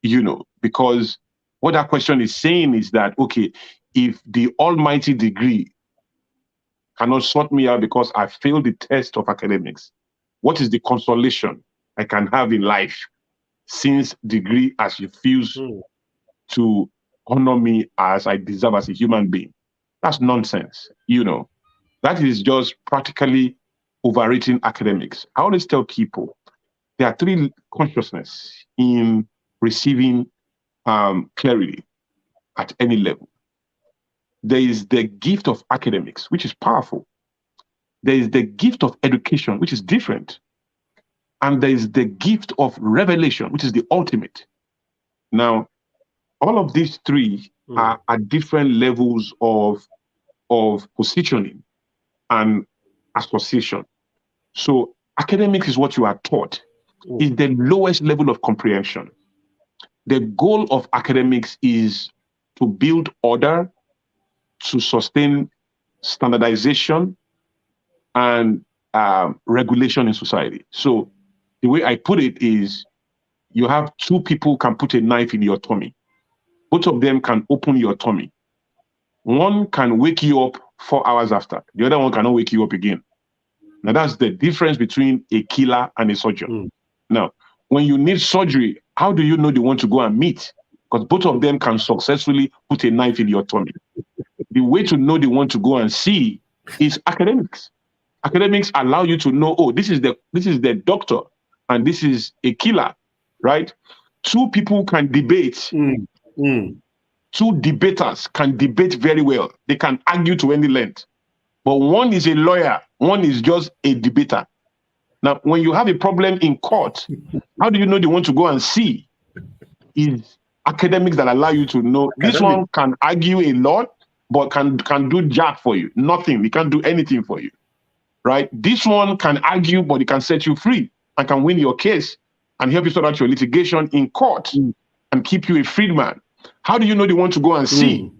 you know, because what that question is saying is that, okay, if the almighty degree cannot sort me out because I failed the test of academics, what is the consolation I can have in life since degree has refused to honor me as I deserve as a human being? That's nonsense, you know. That is just practically overrating academics. I always tell people there are three consciousness in receiving clarity at any level. There is the gift of academics, which is powerful. There is the gift of education, which is different. And there is the gift of revelation, which is the ultimate. Now, all of these three are at different levels of positioning and association. So academics is what you are taught, is the lowest level of comprehension. The goal of academics is to build order, to sustain standardization and regulation in society. So the way I put it is, you have two people can put a knife in your tummy. Both of them can open your tummy. One can wake you up 4 hours after. The other one cannot wake you up again. Now, that's the difference between a killer and a surgeon. Now, when you need surgery, how do you know the one to go and meet? Because both of them can successfully put a knife in your tummy. The way to know the one to go and see is academics. Academics allow you to know, oh, this is the doctor and this is a killer, right? Two people can debate. Two debaters can debate very well. They can argue to any length. But one is a lawyer, one is just a debater. Now, when you have a problem in court, how do you know they want to go and see? Is academics that allow you to know this one can argue a lot, but can do jack for you. Nothing. He can't do anything for you, right? This one can argue, but he can set you free and can win your case and help you sort out your litigation in court and keep you a freedman. How do you know they want to go and see?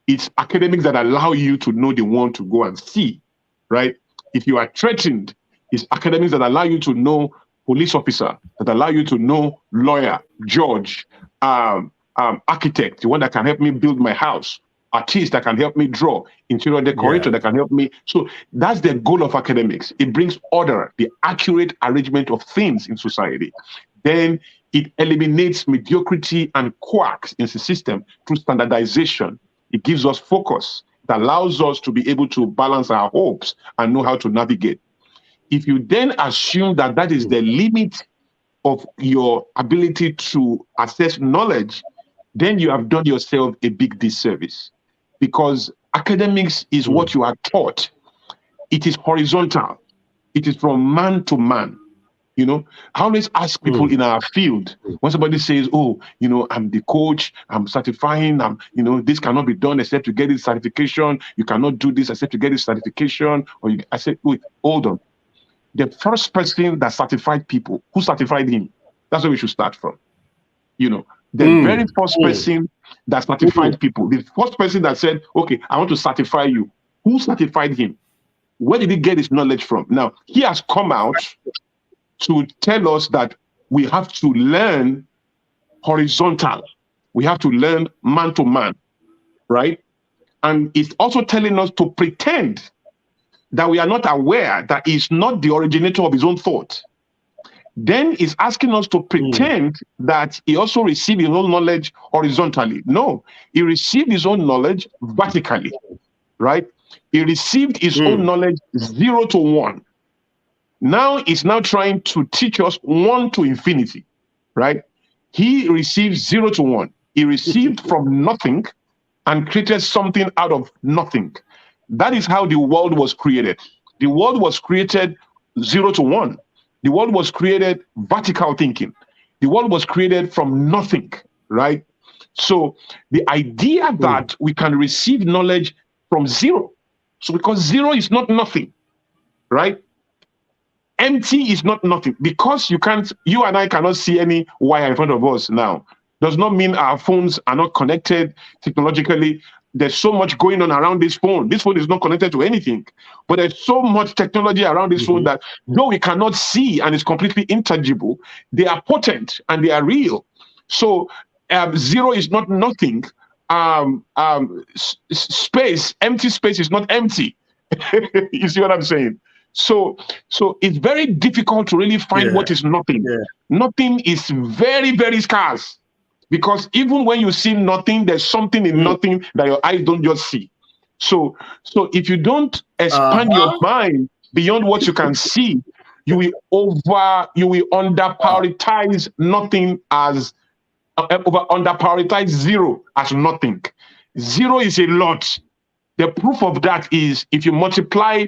It's academics that allow you to know they want to go and see, right? If you are threatened, it's academics that allow you to know police officer, that allow you to know lawyer, judge, architect, the one that can help me build my house, artist that can help me draw, interior decorator that can help me. So that's the goal of academics. It brings order, the accurate arrangement of things in society. Then it eliminates mediocrity and quacks in the system through standardization. It gives us focus. It allows us to be able to balance our hopes and know how to navigate. If you then assume that that is the limit of your ability to access knowledge, then you have done yourself a big disservice, because academics is what you are taught. It is horizontal. It is from man to man. You know, I always ask people in our field, when somebody says, oh, you know, I'm the coach, I'm certifying, you know, this cannot be done except to get this certification. You cannot do this except to get this certification. I said, wait, hold on. The first person that certified people, who certified him? That's where we should start from. You know, the very first person that certified people, the first person that said, okay, I want to certify you, who certified him? Where did he get his knowledge from? Now, he has come out to tell us that we have to learn horizontal. We have to learn man to man, right? And it's also telling us to pretend that we are not aware that he's not the originator of his own thought. Then he's asking us to pretend that he also received his own knowledge horizontally. No, he received his own knowledge vertically, right? He received his own knowledge 0 to 1. Now he's now trying to teach us 1 to infinity, right? He received 0 to 1. He received from nothing and created something out of nothing. That is how the world was created. The world was created 0 to 1. The world was created vertical thinking. The world was created from nothing, right? So the idea that we can receive knowledge from 0. So because 0 is not nothing, right? Empty is not nothing. Because you and I cannot see any wire in front of us now, does not mean our phones are not connected technologically. There's so much going on around this phone. This phone is not connected to anything, but there's so much technology around this phone that though we cannot see and it's completely intangible, they are potent and they are real. So 0 is not nothing. Space, empty space is not empty. You see what I'm saying? So it's very difficult to really find what is nothing. Nothing is very, very scarce. Because even when you see nothing, there's something in nothing that your eyes don't just see. So if you don't expand your mind beyond what you can see, you will under prioritize nothing as under prioritize 0 as nothing. 0 is a lot. The proof of that is if you multiply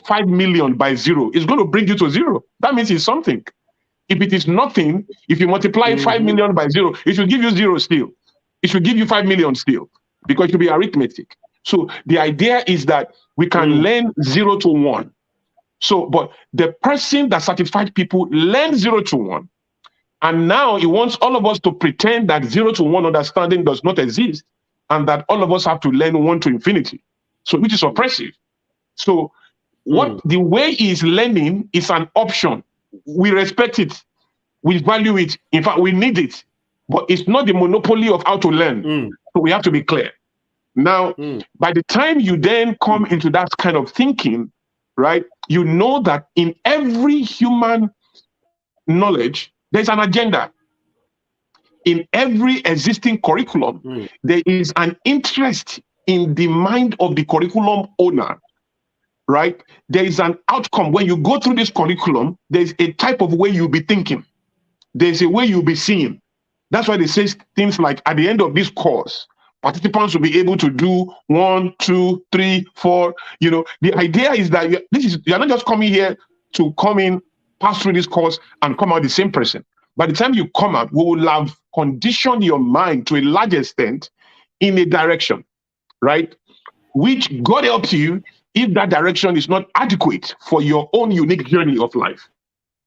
5 million by 0, it's going to bring you to 0. That means it's something. If it is nothing, if you multiply 5 million by 0, it will give you 0 still. It will give you 5 million still, because it will be arithmetic. So the idea is that we can learn 0 to 1. So, but the person that certified people learned 0 to 1. And now he wants all of us to pretend that 0 to 1 understanding does not exist, and that all of us have to learn 1 to infinity. So, which is oppressive. So, the way he is learning is an option. We respect it. We value it. In fact, we need it. But it's not the monopoly of how to learn. So we have to be clear. Now, by the time you then come into that kind of thinking, right, you know that in every human knowledge, there's an agenda. In every existing curriculum, there is an interest in the mind of the curriculum owner. Right? There is an outcome. When you go through this curriculum, there's a type of way you'll be thinking. There's a way you'll be seeing. That's why they say things like, at the end of this course, participants will be able to do 1, 2, 3, 4. You know, the idea is that you're not just coming here to come in, pass through this course, and come out the same person. By the time you come out, we will have conditioned your mind to a large extent in a direction, right? Which God helps you if that direction is not adequate for your own unique journey of life.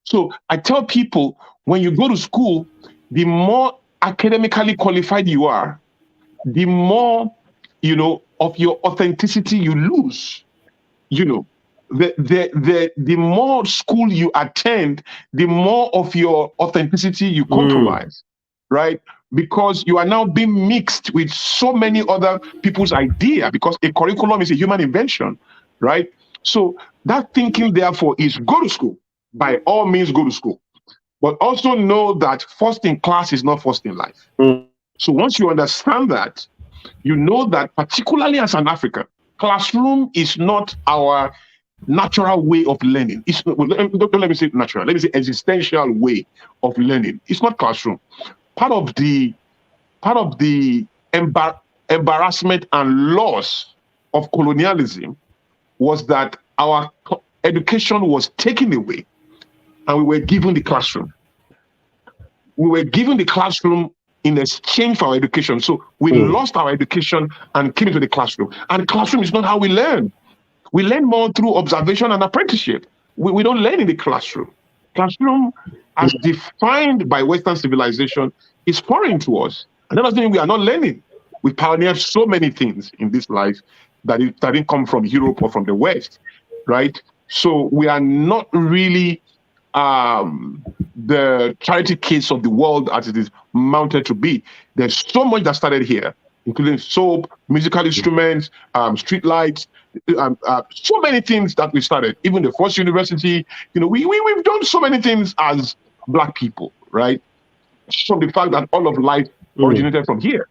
So I tell people, when you go to school, the more academically qualified you are, the more, of your authenticity you lose. The more school you attend, the more of your authenticity you compromise, right? Because you are now being mixed with so many other people's idea, because a curriculum is a human invention, right? So that thinking, therefore, is go to school. By all means, go to school. But also know that first in class is not first in life. So once you understand that, you know that particularly as an African, classroom is not our natural way of learning. Don't let me say natural. Let me say existential way of learning. It's not classroom. Part of the embarrassment and loss of colonialism was that our education was taken away and we were given the classroom. We were given the classroom in exchange for our education. So we lost our education and came into the classroom. And the classroom is not how we learn. We learn more through observation and apprenticeship. We don't learn in the classroom. Classroom, as defined by Western civilization, is foreign to us. And that doesn't mean we are not learning. We pioneered so many things in this life that didn't come from Europe or from the West, right? So we are not really the charity case of the world as it is mounted to be. There's so much that started here, including soap, musical instruments, street lights, so many things that we started. Even the first university, we've done so many things as Black people, right? From the fact that all of life originated from here,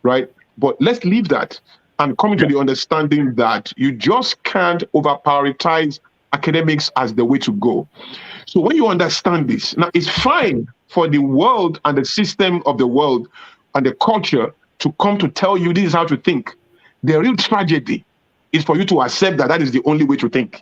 right? But let's leave that and come into the understanding that you just can't over-prioritize academics as the way to go. So when you understand this, now it's fine for the world and the system of the world and the culture to come to tell you this is how to think. The real tragedy is for you to accept that that is the only way to think.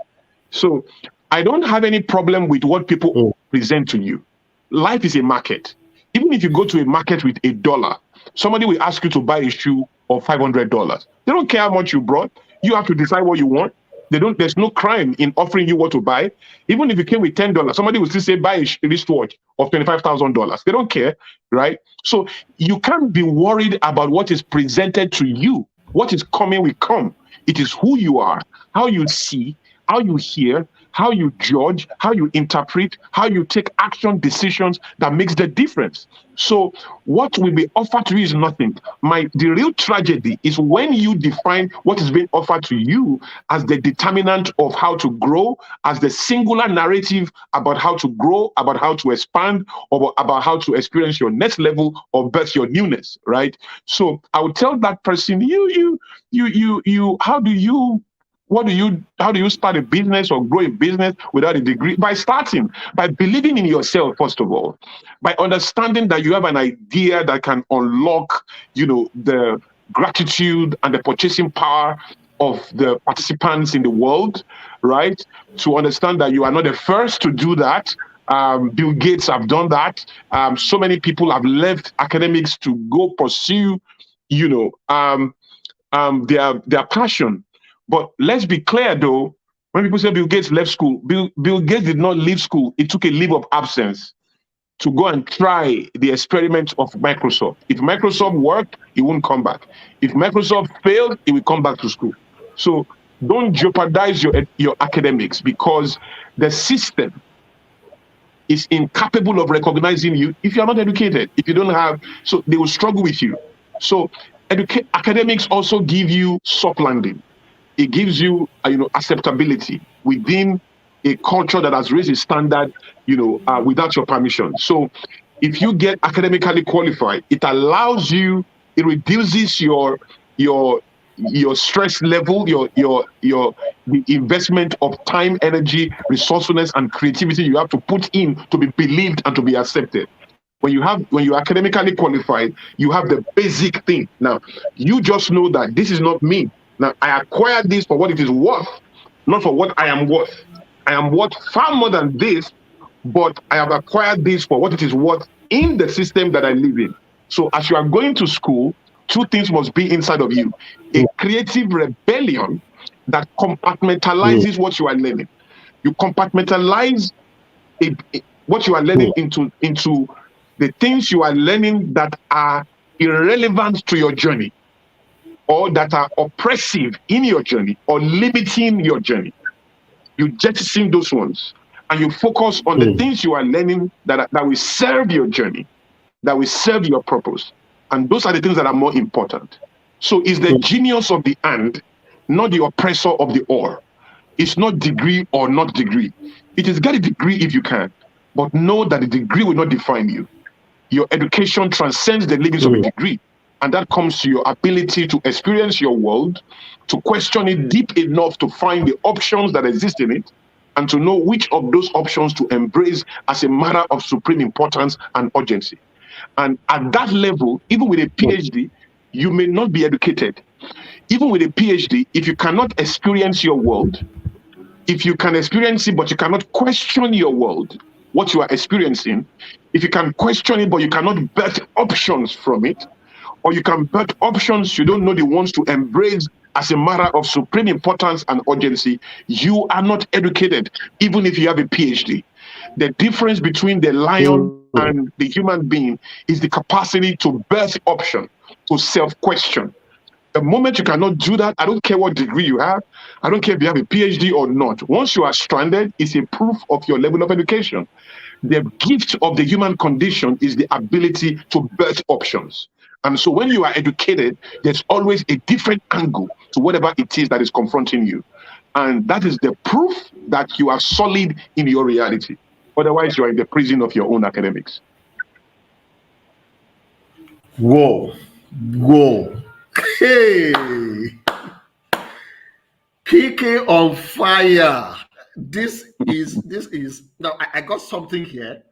So I don't have any problem with what people present to you. Life is a market. Even if you go to a market with $1, somebody will ask you to buy a shoe of $500. They don't care how much you brought. You have to decide what you want. There's no crime in offering you what to buy. Even if you came with $10, somebody will still say buy a wristwatch of $25,000. They don't care, right? So you can't be worried about what is presented to you. What is coming will come. It is who you are, how you see, how you hear, how you judge, how you interpret, how you take action decisions that makes the difference. So what will be offered to you is nothing. The real tragedy is when you define what is being offered to you as the determinant of how to grow, as the singular narrative about how to grow, about how to expand, or about how to experience your next level or birth your newness, right? So I would tell that person, how do you start a business or grow a business without a degree? By believing in yourself, first of all, by understanding that you have an idea that can unlock, the gratitude and the purchasing power of the participants in the world, right? To understand that you are not the first to do that. Bill Gates have done that. So many people have left academics to go pursue, their passion. But let's be clear, though, when people say Bill Gates left school, Bill Gates did not leave school. He took a leave of absence to go and try the experiment of Microsoft. If Microsoft worked, he wouldn't come back. If Microsoft failed, he will come back to school. So don't jeopardize your academics, because the system is incapable of recognizing you if you are not educated, if you don't have, so they will struggle with you. So academics also give you soft landing. It gives you, acceptability within a culture that has raised a standard, without your permission. So if you get academically qualified, it allows you, it reduces your stress level, the investment of time, energy, resourcefulness, and creativity you have to put in to be believed and to be accepted. When you're academically qualified, you have the basic thing. Now, you just know that this is not me. Now, I acquired this for what it is worth, not for what I am worth. I am worth far more than this, but I have acquired this for what it is worth in the system that I live in. So as you are going to school, two things must be inside of you. A creative rebellion that compartmentalizes what you are learning. You compartmentalize what you are learning into the things you are learning that are irrelevant to your journey, or that are oppressive in your journey or limiting your journey. You jettison those ones and you focus on the things you are learning that will serve your journey, that will serve your purpose. And those are the things that are more important. So it's the genius of the and, not the oppressor of the or. It's not degree or not degree. It is get a degree if you can, but know that the degree will not define you. Your education transcends the limits of a degree. And that comes to your ability to experience your world, to question it deep enough to find the options that exist in it, and to know which of those options to embrace as a matter of supreme importance and urgency. And at that level, even with a PhD, you may not be educated. Even with a PhD, if you cannot experience your world, if you can experience it, but you cannot question your world, what you are experiencing, if you can question it, but you cannot bet options from it, or you can bet options you don't know the ones to embrace as a matter of supreme importance and urgency, you are not educated, even if you have a PhD. The difference between the lion and the human being is the capacity to birth option, to self-question. The moment you cannot do that, I don't care what degree you have, I don't care if you have a PhD or not. Once you are stranded, it's a proof of your level of education. The gift of the human condition is the ability to birth options. And so when you are educated, there's always a different angle to whatever it is that is confronting you. And that is the proof that you are solid in your reality. Otherwise, you are in the prison of your own academics. Whoa. Hey. PK on fire. This is now I got something here.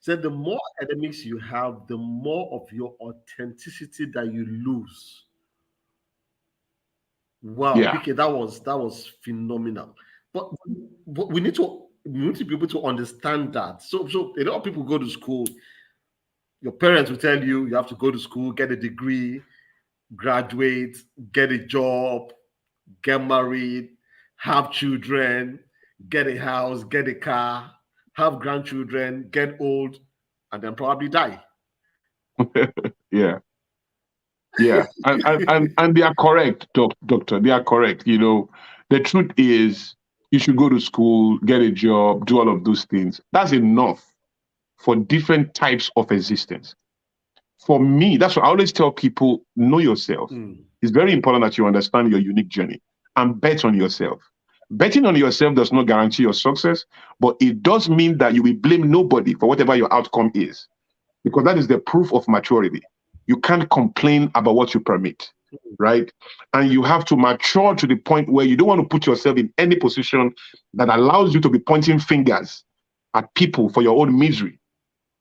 Said the more academics you have, the more of your authenticity that you lose. Wow, Yeah. PK, that was phenomenal. But we need to be able to understand that. So a lot of people go to school. Your parents will tell you you have to go to school, get a degree, graduate, get a job, get married, have children, get a house, get a car, have grandchildren, get old, and then probably die. Yeah. And they are correct, doctor. They are correct. The truth is you should go to school, get a job, do all of those things. That's enough for different types of existence. For me, that's what I always tell people: know yourself. It's very important that you understand your unique journey and bet on yourself. Betting on yourself does not guarantee your success, but it does mean that you will blame nobody for whatever your outcome is, because that is the proof of maturity. You can't complain about what you permit, right? And you have to mature to the point where you don't want to put yourself in any position that allows you to be pointing fingers at people for your own misery,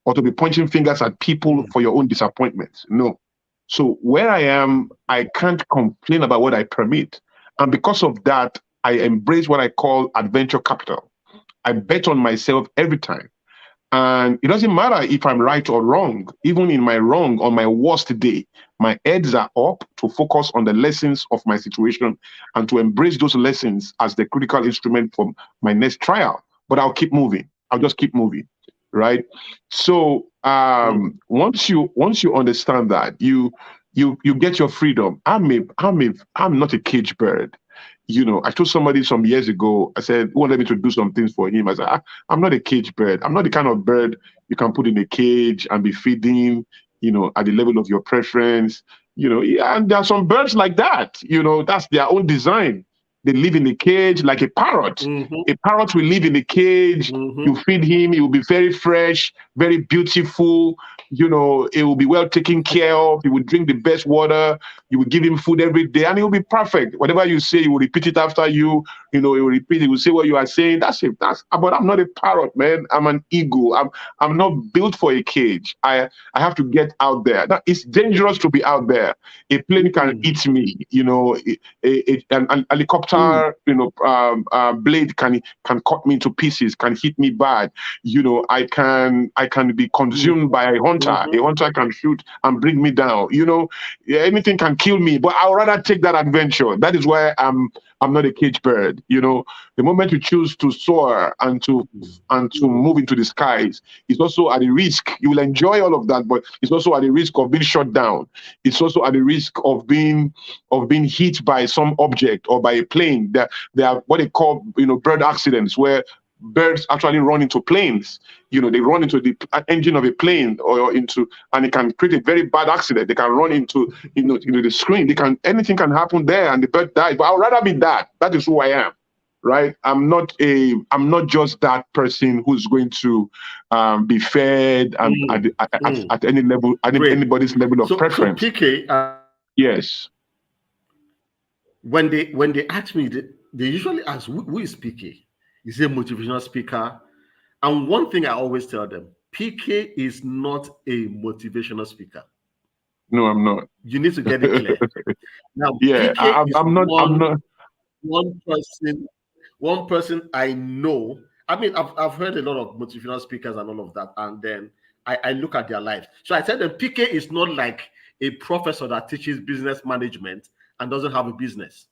or to be pointing fingers at people for your own disappointments. No. So where I am, I can't complain about what I permit. And because of that, I embrace what I call adventure capital. I bet on myself every time. And it doesn't matter if I'm right or wrong. Even in my wrong, on my worst day, my heads are up to focus on the lessons of my situation and to embrace those lessons as the critical instrument for my next trial. But I'll keep moving. I'll just keep moving, right? So once you understand that, you get your freedom. I'm not a cage bird. I told somebody some years ago, I said, he wanted me to do some things for him. I said, I'm not a cage bird. I'm not the kind of bird you can put in a cage and be feeding, at the level of your preference. Yeah, and there are some birds like that. That's their own design. They live in a cage like a parrot. A parrot will live in a cage. You feed him, he will be very fresh, very beautiful. It will be well taken care of. He will drink the best water. You will give him food every day, and it will be perfect. Whatever you say, he will repeat it after you. He will repeat. He will say what you are saying. That's it. But I'm not a parrot, man. I'm an eagle. I'm not built for a cage. I have to get out there. It's dangerous to be out there. A plane can eat me. An helicopter, blade can cut me into pieces. Can hit me bad. I can be consumed by a hunter. A hunter can shoot and bring me down. Anything can kill me, but I'd rather take that adventure. That is why I'm not a cage bird. The moment you choose to soar and to move into the skies, it's also at a risk. You will enjoy all of that, but it's also at a risk of being shot down. It's also at a risk of being hit by some object or by a plane. There are what they call bird accidents, where birds actually run into planes. They run into the engine of a plane and it can create a very bad accident. They can run into the screen. Anything can happen there, and the bird dies. But I'd rather be that. That is who I am, right? I'm not just that person who's going to be fed and at any level, anybody's level of preference. So PK, yes. When they ask me, they usually ask, who is PK? Is he a motivational speaker? And one thing I always tell them, PK is not a motivational speaker. No, I'm not. You need to get it clear. Now, yeah, PK I'm not. One person I know I mean, I've heard a lot of motivational speakers and all of that, and then I look at their lives. So I said that PK is not like a professor that teaches business management and doesn't have a business.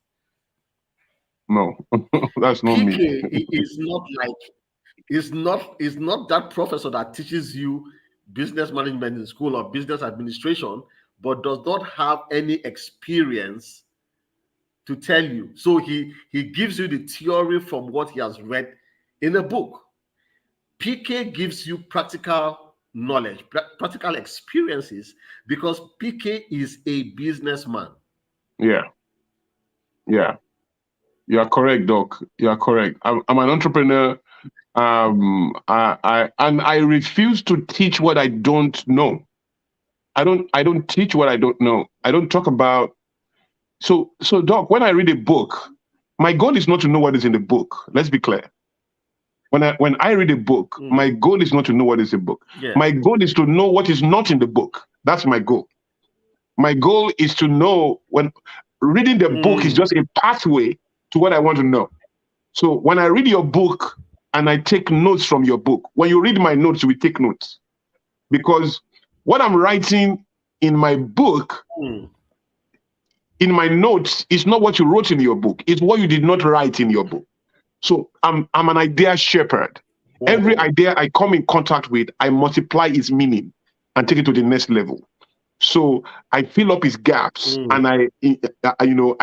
No, that's not me. PK is not like is not that professor that teaches you business management in school or business administration, but does not have any experience to tell you. So he gives you the theory from what he has read in a book. PK gives you practical knowledge, practical experiences, because PK is a businessman. Yeah. You are correct, Doc. You are correct. I'm an entrepreneur. I refuse to teach what I don't know. I don't teach what I don't know. I don't talk about. So Doc, when I read a book, my goal is not to know what is in the book. Let's be clear. When I read a book, my goal is not to know what is in the book. Yeah. My goal is to know what is not in the book. That's my goal. My goal is to know, when reading the book is just a pathway to what I want to know. So when I read your book and I take notes from your book, when you read my notes, we take notes. Because what I'm writing in my book, in my notes, is not what you wrote in your book. It's what you did not write in your book. So I'm an idea shepherd. Every idea I come in contact with, I multiply its meaning and take it to the next level. So I fill up his gaps and I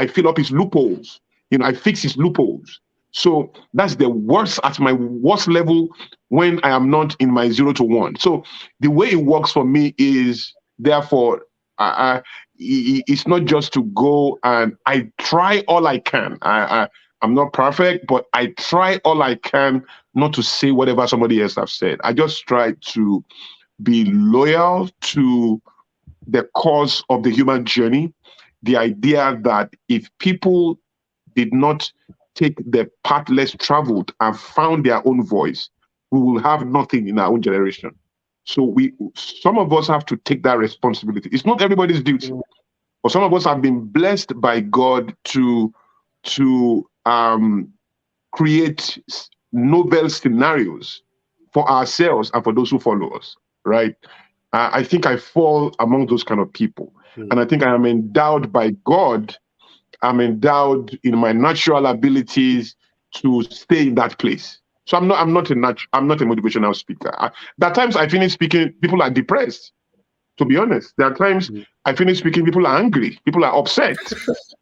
fill up his loopholes. I fix his loopholes. So that's the worst, at my worst level, when I am not in my 0 to 1. So the way it works for me is, therefore, it's not just to go, and I try all I can. I'm not perfect, but I try all I can not to say whatever somebody else has said. I just try to be loyal to the cause of the human journey. The idea that if people did not take the path less traveled and found their own voice, we will have nothing in our own generation. So some of us have to take that responsibility. It's not everybody's duty, but some of us have been blessed by God to create noble scenarios for ourselves and for those who follow us, right? I think I fall among those kind of people. And I think I am endowed by God. I'm endowed in my natural abilities to stay in that place. So I'm not a motivational speaker. There are times I finish speaking, people are depressed. To be honest, there are times I finish speaking, people are angry, people are upset.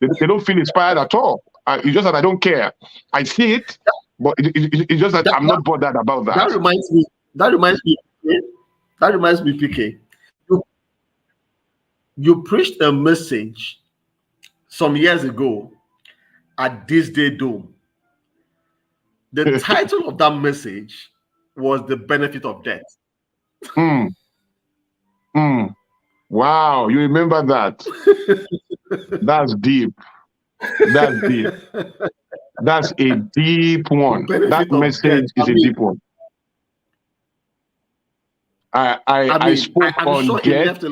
They don't feel inspired at all. It's just that I don't care. I see it, but it's just that I'm not bothered about that. That reminds me, PK. You preached a message some years ago at This Day Dome. The title of that message was The Benefit of Death. Wow, you remember that? That's deep. That's deep. That's a deep one. That message is a deep one. I spoke on death.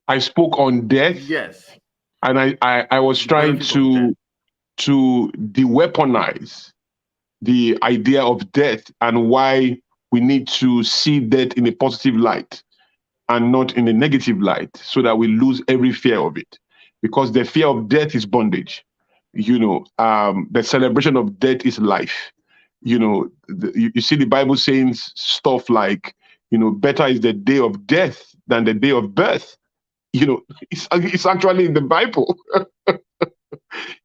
I spoke on death. Yes. And I was trying to de-weaponize the idea of death and why we need to see death in a positive light and not in a negative light, so that we lose every fear of it. Because the fear of death is bondage. The celebration of death is life. You see the Bible saying stuff like, better is the day of death than the day of birth. It's actually in the Bible.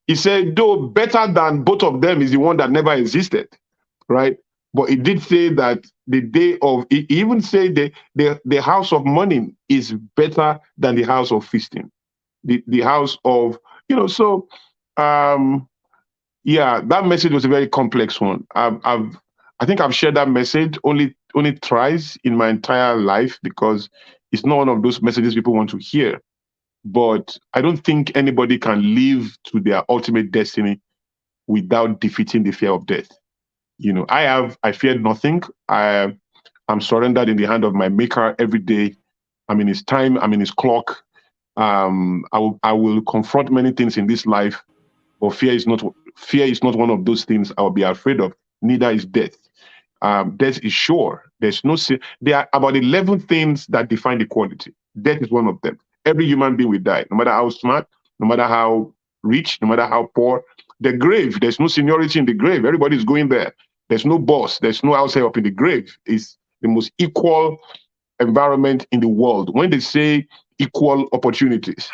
He said, though better than both of them is the one that never existed, right? But it did say that the day of, he even said the house of mourning is better than the house of feasting. The house of, that message was a very complex one. I think I've shared that message only thrice in my entire life, because it's not one of those messages people want to hear. But I don't think anybody can live to their ultimate destiny without defeating the fear of death. I fear nothing. I'm surrendered in the hand of my maker every day. I'm in his time, I'm in his clock. I will confront many things in this life, but fear is not fear is not one of those things I'll be afraid of. Neither is death. Death is sure. There's no sin. There are about 11 things that define equality. Death is one of them. Every human being will die, no matter how smart, no matter how rich, no matter how poor. The grave, there's no seniority in the grave. Everybody's going there. There's no boss. There's no outside up in the grave. It's the most equal environment in the world. When they say equal opportunities,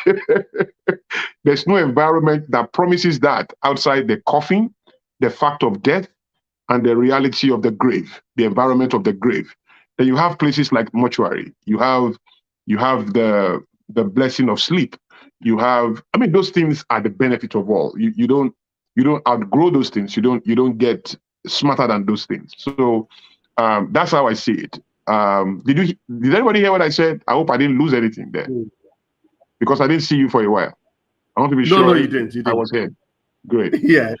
there's no environment that promises that outside the coffin, the fact of death, and the reality of the grave, the environment of the grave. Then you have places like mortuary. You have the blessing of sleep. You have, I mean, those things are the benefit of all. You don't outgrow those things. You don't get smarter than those things. So that's how I see it. Did anybody hear what I said? I hope I didn't lose anything there, because I didn't see you for a while. I want to be sure. No, you didn't. I was here. Great. Yeah.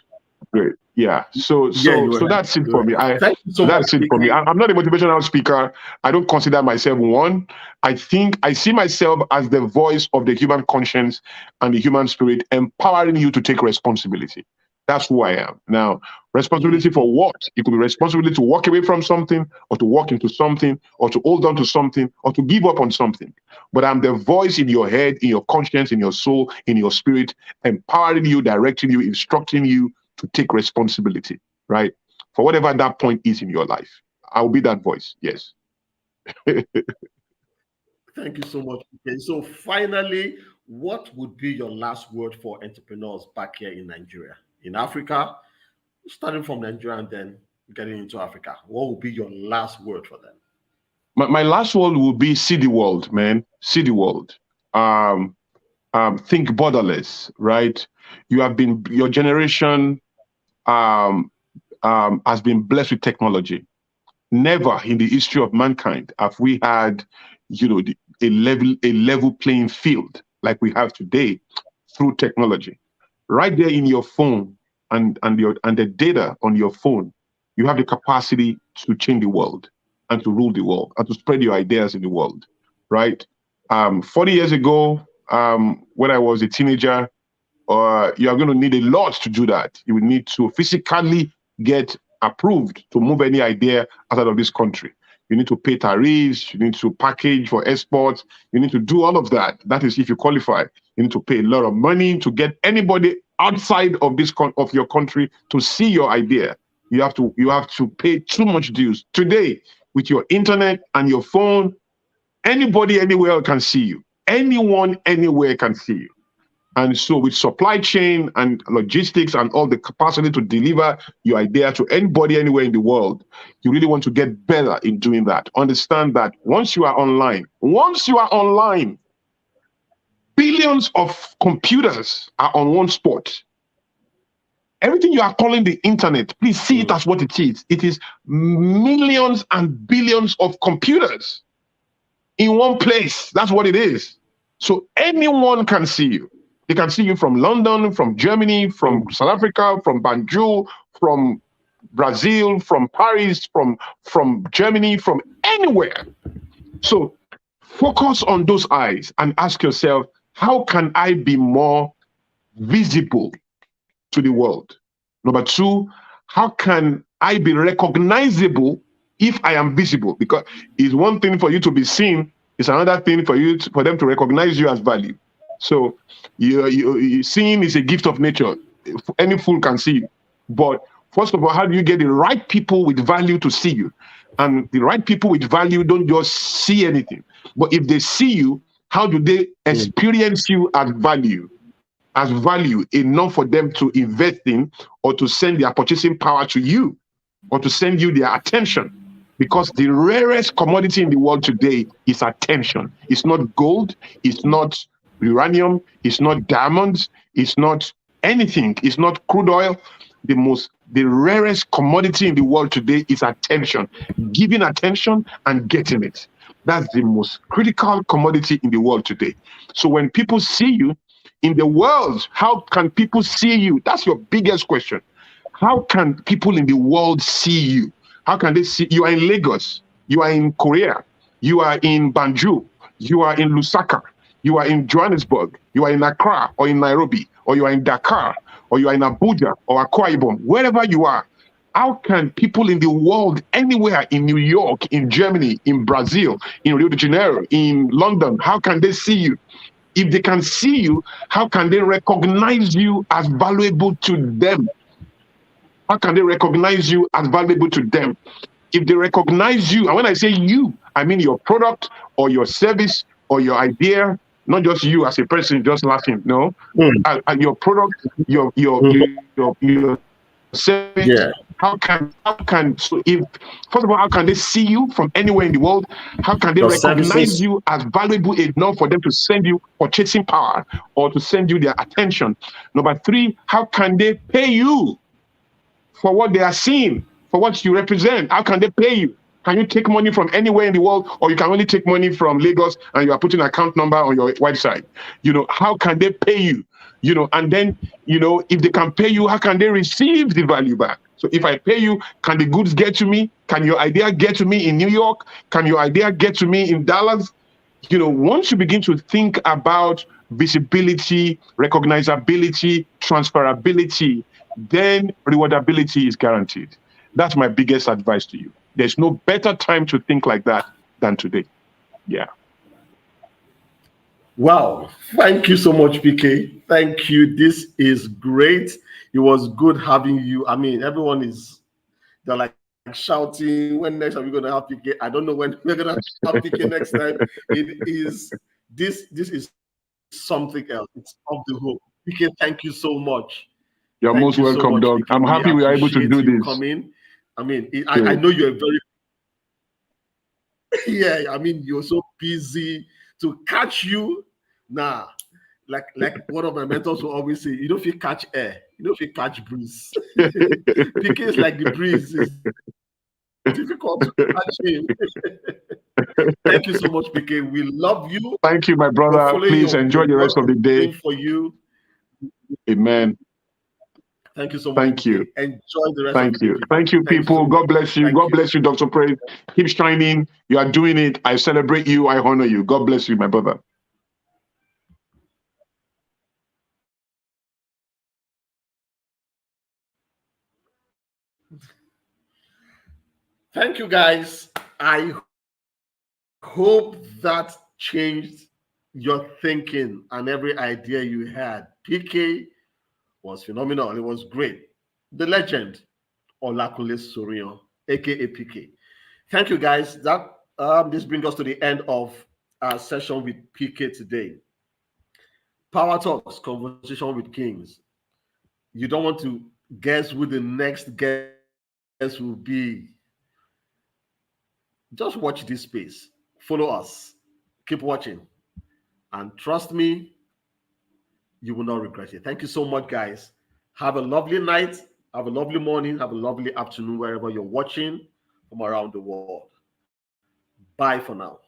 Great. Yeah. So that's it for me. Thank you so that's much. it for me. I'm not a motivational speaker. I don't consider myself one. I think I see myself as the voice of the human conscience and the human spirit, empowering you to take responsibility. That's who I am. Now, responsibility for what? It could be responsibility to walk away from something, or to walk into something, or to hold on to something, or to give up on something. But I'm the voice in your head, in your conscience, in your soul, in your spirit, empowering you, directing you, instructing you to take responsibility, right? For whatever that point is in your life. I'll be that voice. Yes. Thank you so much. Okay, so finally, what would be your last word for entrepreneurs back here in Nigeria? In Africa, starting from Nigeria and then getting into Africa, what would be your last word for them? My last word will be see the world, man. See the world. Think borderless, right? Your generation has been blessed with technology. Never in the history of mankind have we had, a level playing field like we have today through technology. Right there in your phone and the data on your phone, you have the capacity to change the world and to rule the world and to spread your ideas in the world, right? 40 years ago, when I was a teenager, you are going to need a lot to do that. You will need to physically get approved to move any idea outside of this country. You need to pay tariffs, you need to package for exports, you need to do all of that. That is if you qualify. You need to pay a lot of money to get anybody outside of of your country to see your idea. You have to pay too much dues. Today, with your internet and your phone, anybody anywhere can see you. Anyone anywhere can see you. And so with supply chain and logistics and all the capacity to deliver your idea to anybody anywhere in the world, you really want to get better in doing that. Understand that once you are online, billions of computers are on one spot. Everything you are calling the internet, please see it as what it is. It is millions and billions of computers in one place. That's what it is. So anyone can see you. They can see you from London, from Germany, from South Africa, from Banjul, from Brazil, from Paris, from Germany, from anywhere. So focus on those eyes and ask yourself, how can I be more visible to the world? Number two, how can I be recognizable if I am visible? Because it's one thing for you to be seen, it's another thing for them to recognize you as value. So seeing is a gift of nature. Any fool can see you. But first of all, how do you get the right people with value to see you? And the right people with value don't just see anything. But if they see you, how do they experience you as value? As value enough for them to invest in or to send their purchasing power to you or to send you their attention. Because the rarest commodity in the world today is attention. It's not gold. It's not uranium. It's not diamonds. It's not anything. It's not crude oil. The rarest commodity in the world today is attention. Giving attention and getting it. That's the most critical commodity in the world today. So when people see you in the world, how can people see you? That's your biggest question. How can people in the world see you? How can they see? You are in Lagos, you are in Korea, you are in Banjul, you are in Lusaka, you are in Johannesburg, you are in Accra or in Nairobi, or you are in Dakar, or you are in Abuja or Akwa Ibom, wherever you are, how can people in the world, anywhere in New York, in Germany, in Brazil, in Rio de Janeiro, in London, how can they see you? If they can see you, how can they recognize you as valuable to them? How can they recognize you as valuable to them? If they recognize you, and when I say you, I mean your product or your service or your idea, not just you as a person just laughing, no. And your product, your service. Yeah. How can so if first of all, how can they see you from anywhere in the world? How can they Your recognize services. you as valuable enough for them to send you purchasing power or to send you their attention? Number three, how can they pay you for what they are seeing, for what you represent? How can they pay you? Can you take money from anywhere in the world, or you can only take money from Lagos and you are putting an account number on your website? How can they pay you? And then, if they can pay you, how can they receive the value back? So if I pay you, can the goods get to me? Can your idea get to me in New York? Can your idea get to me in Dallas? Once you begin to think about visibility, recognizability, transferability, then rewardability is guaranteed. That's my biggest advice to you. There's no better time to think like that than today. Yeah. Wow. Thank you so much, PK. Thank you. This is great. It was good having you. I mean, they're like shouting, when next are we going to have PK? I don't know when we're going to have PK next time. This is something else. It's off the hook. PK, thank you so much. You're most welcome, dog. PK. I'm happy we are able to do this. Coming. I mean, I know you're very yeah, I mean, you're so busy to catch you. Nah, like one of my mentors will always say, you don't feel catch air, you don't feel catch breeze. PK is like the breeze. It's difficult to catch him. Thank you so much, PK. We love you. Thank you, my brother. Please enjoy the rest of the day. For you. Amen. Thank you so much. Thank you. Enjoy the rest Thank of the you. day. Thank you, people. God bless you. God bless you, Dr. Praise. Keep shining. You are doing it. I celebrate you. I honor you. God bless you, my brother. Thank you, guys. I hope that changed your thinking and every idea you had. PK was phenomenal. It was great. The legend, Olakunle Soriyan, aka PK. Thank you, guys. This brings us to the end of our session with PK today. Power Talks, Conversation with Kings. You don't want to guess who the next guest will be. Just watch this space. Follow us. Keep watching. And trust me, you will not regret it. Thank you so much, guys. Have a lovely night. Have a lovely morning. Have a lovely afternoon wherever you're watching from around the world. Bye for now.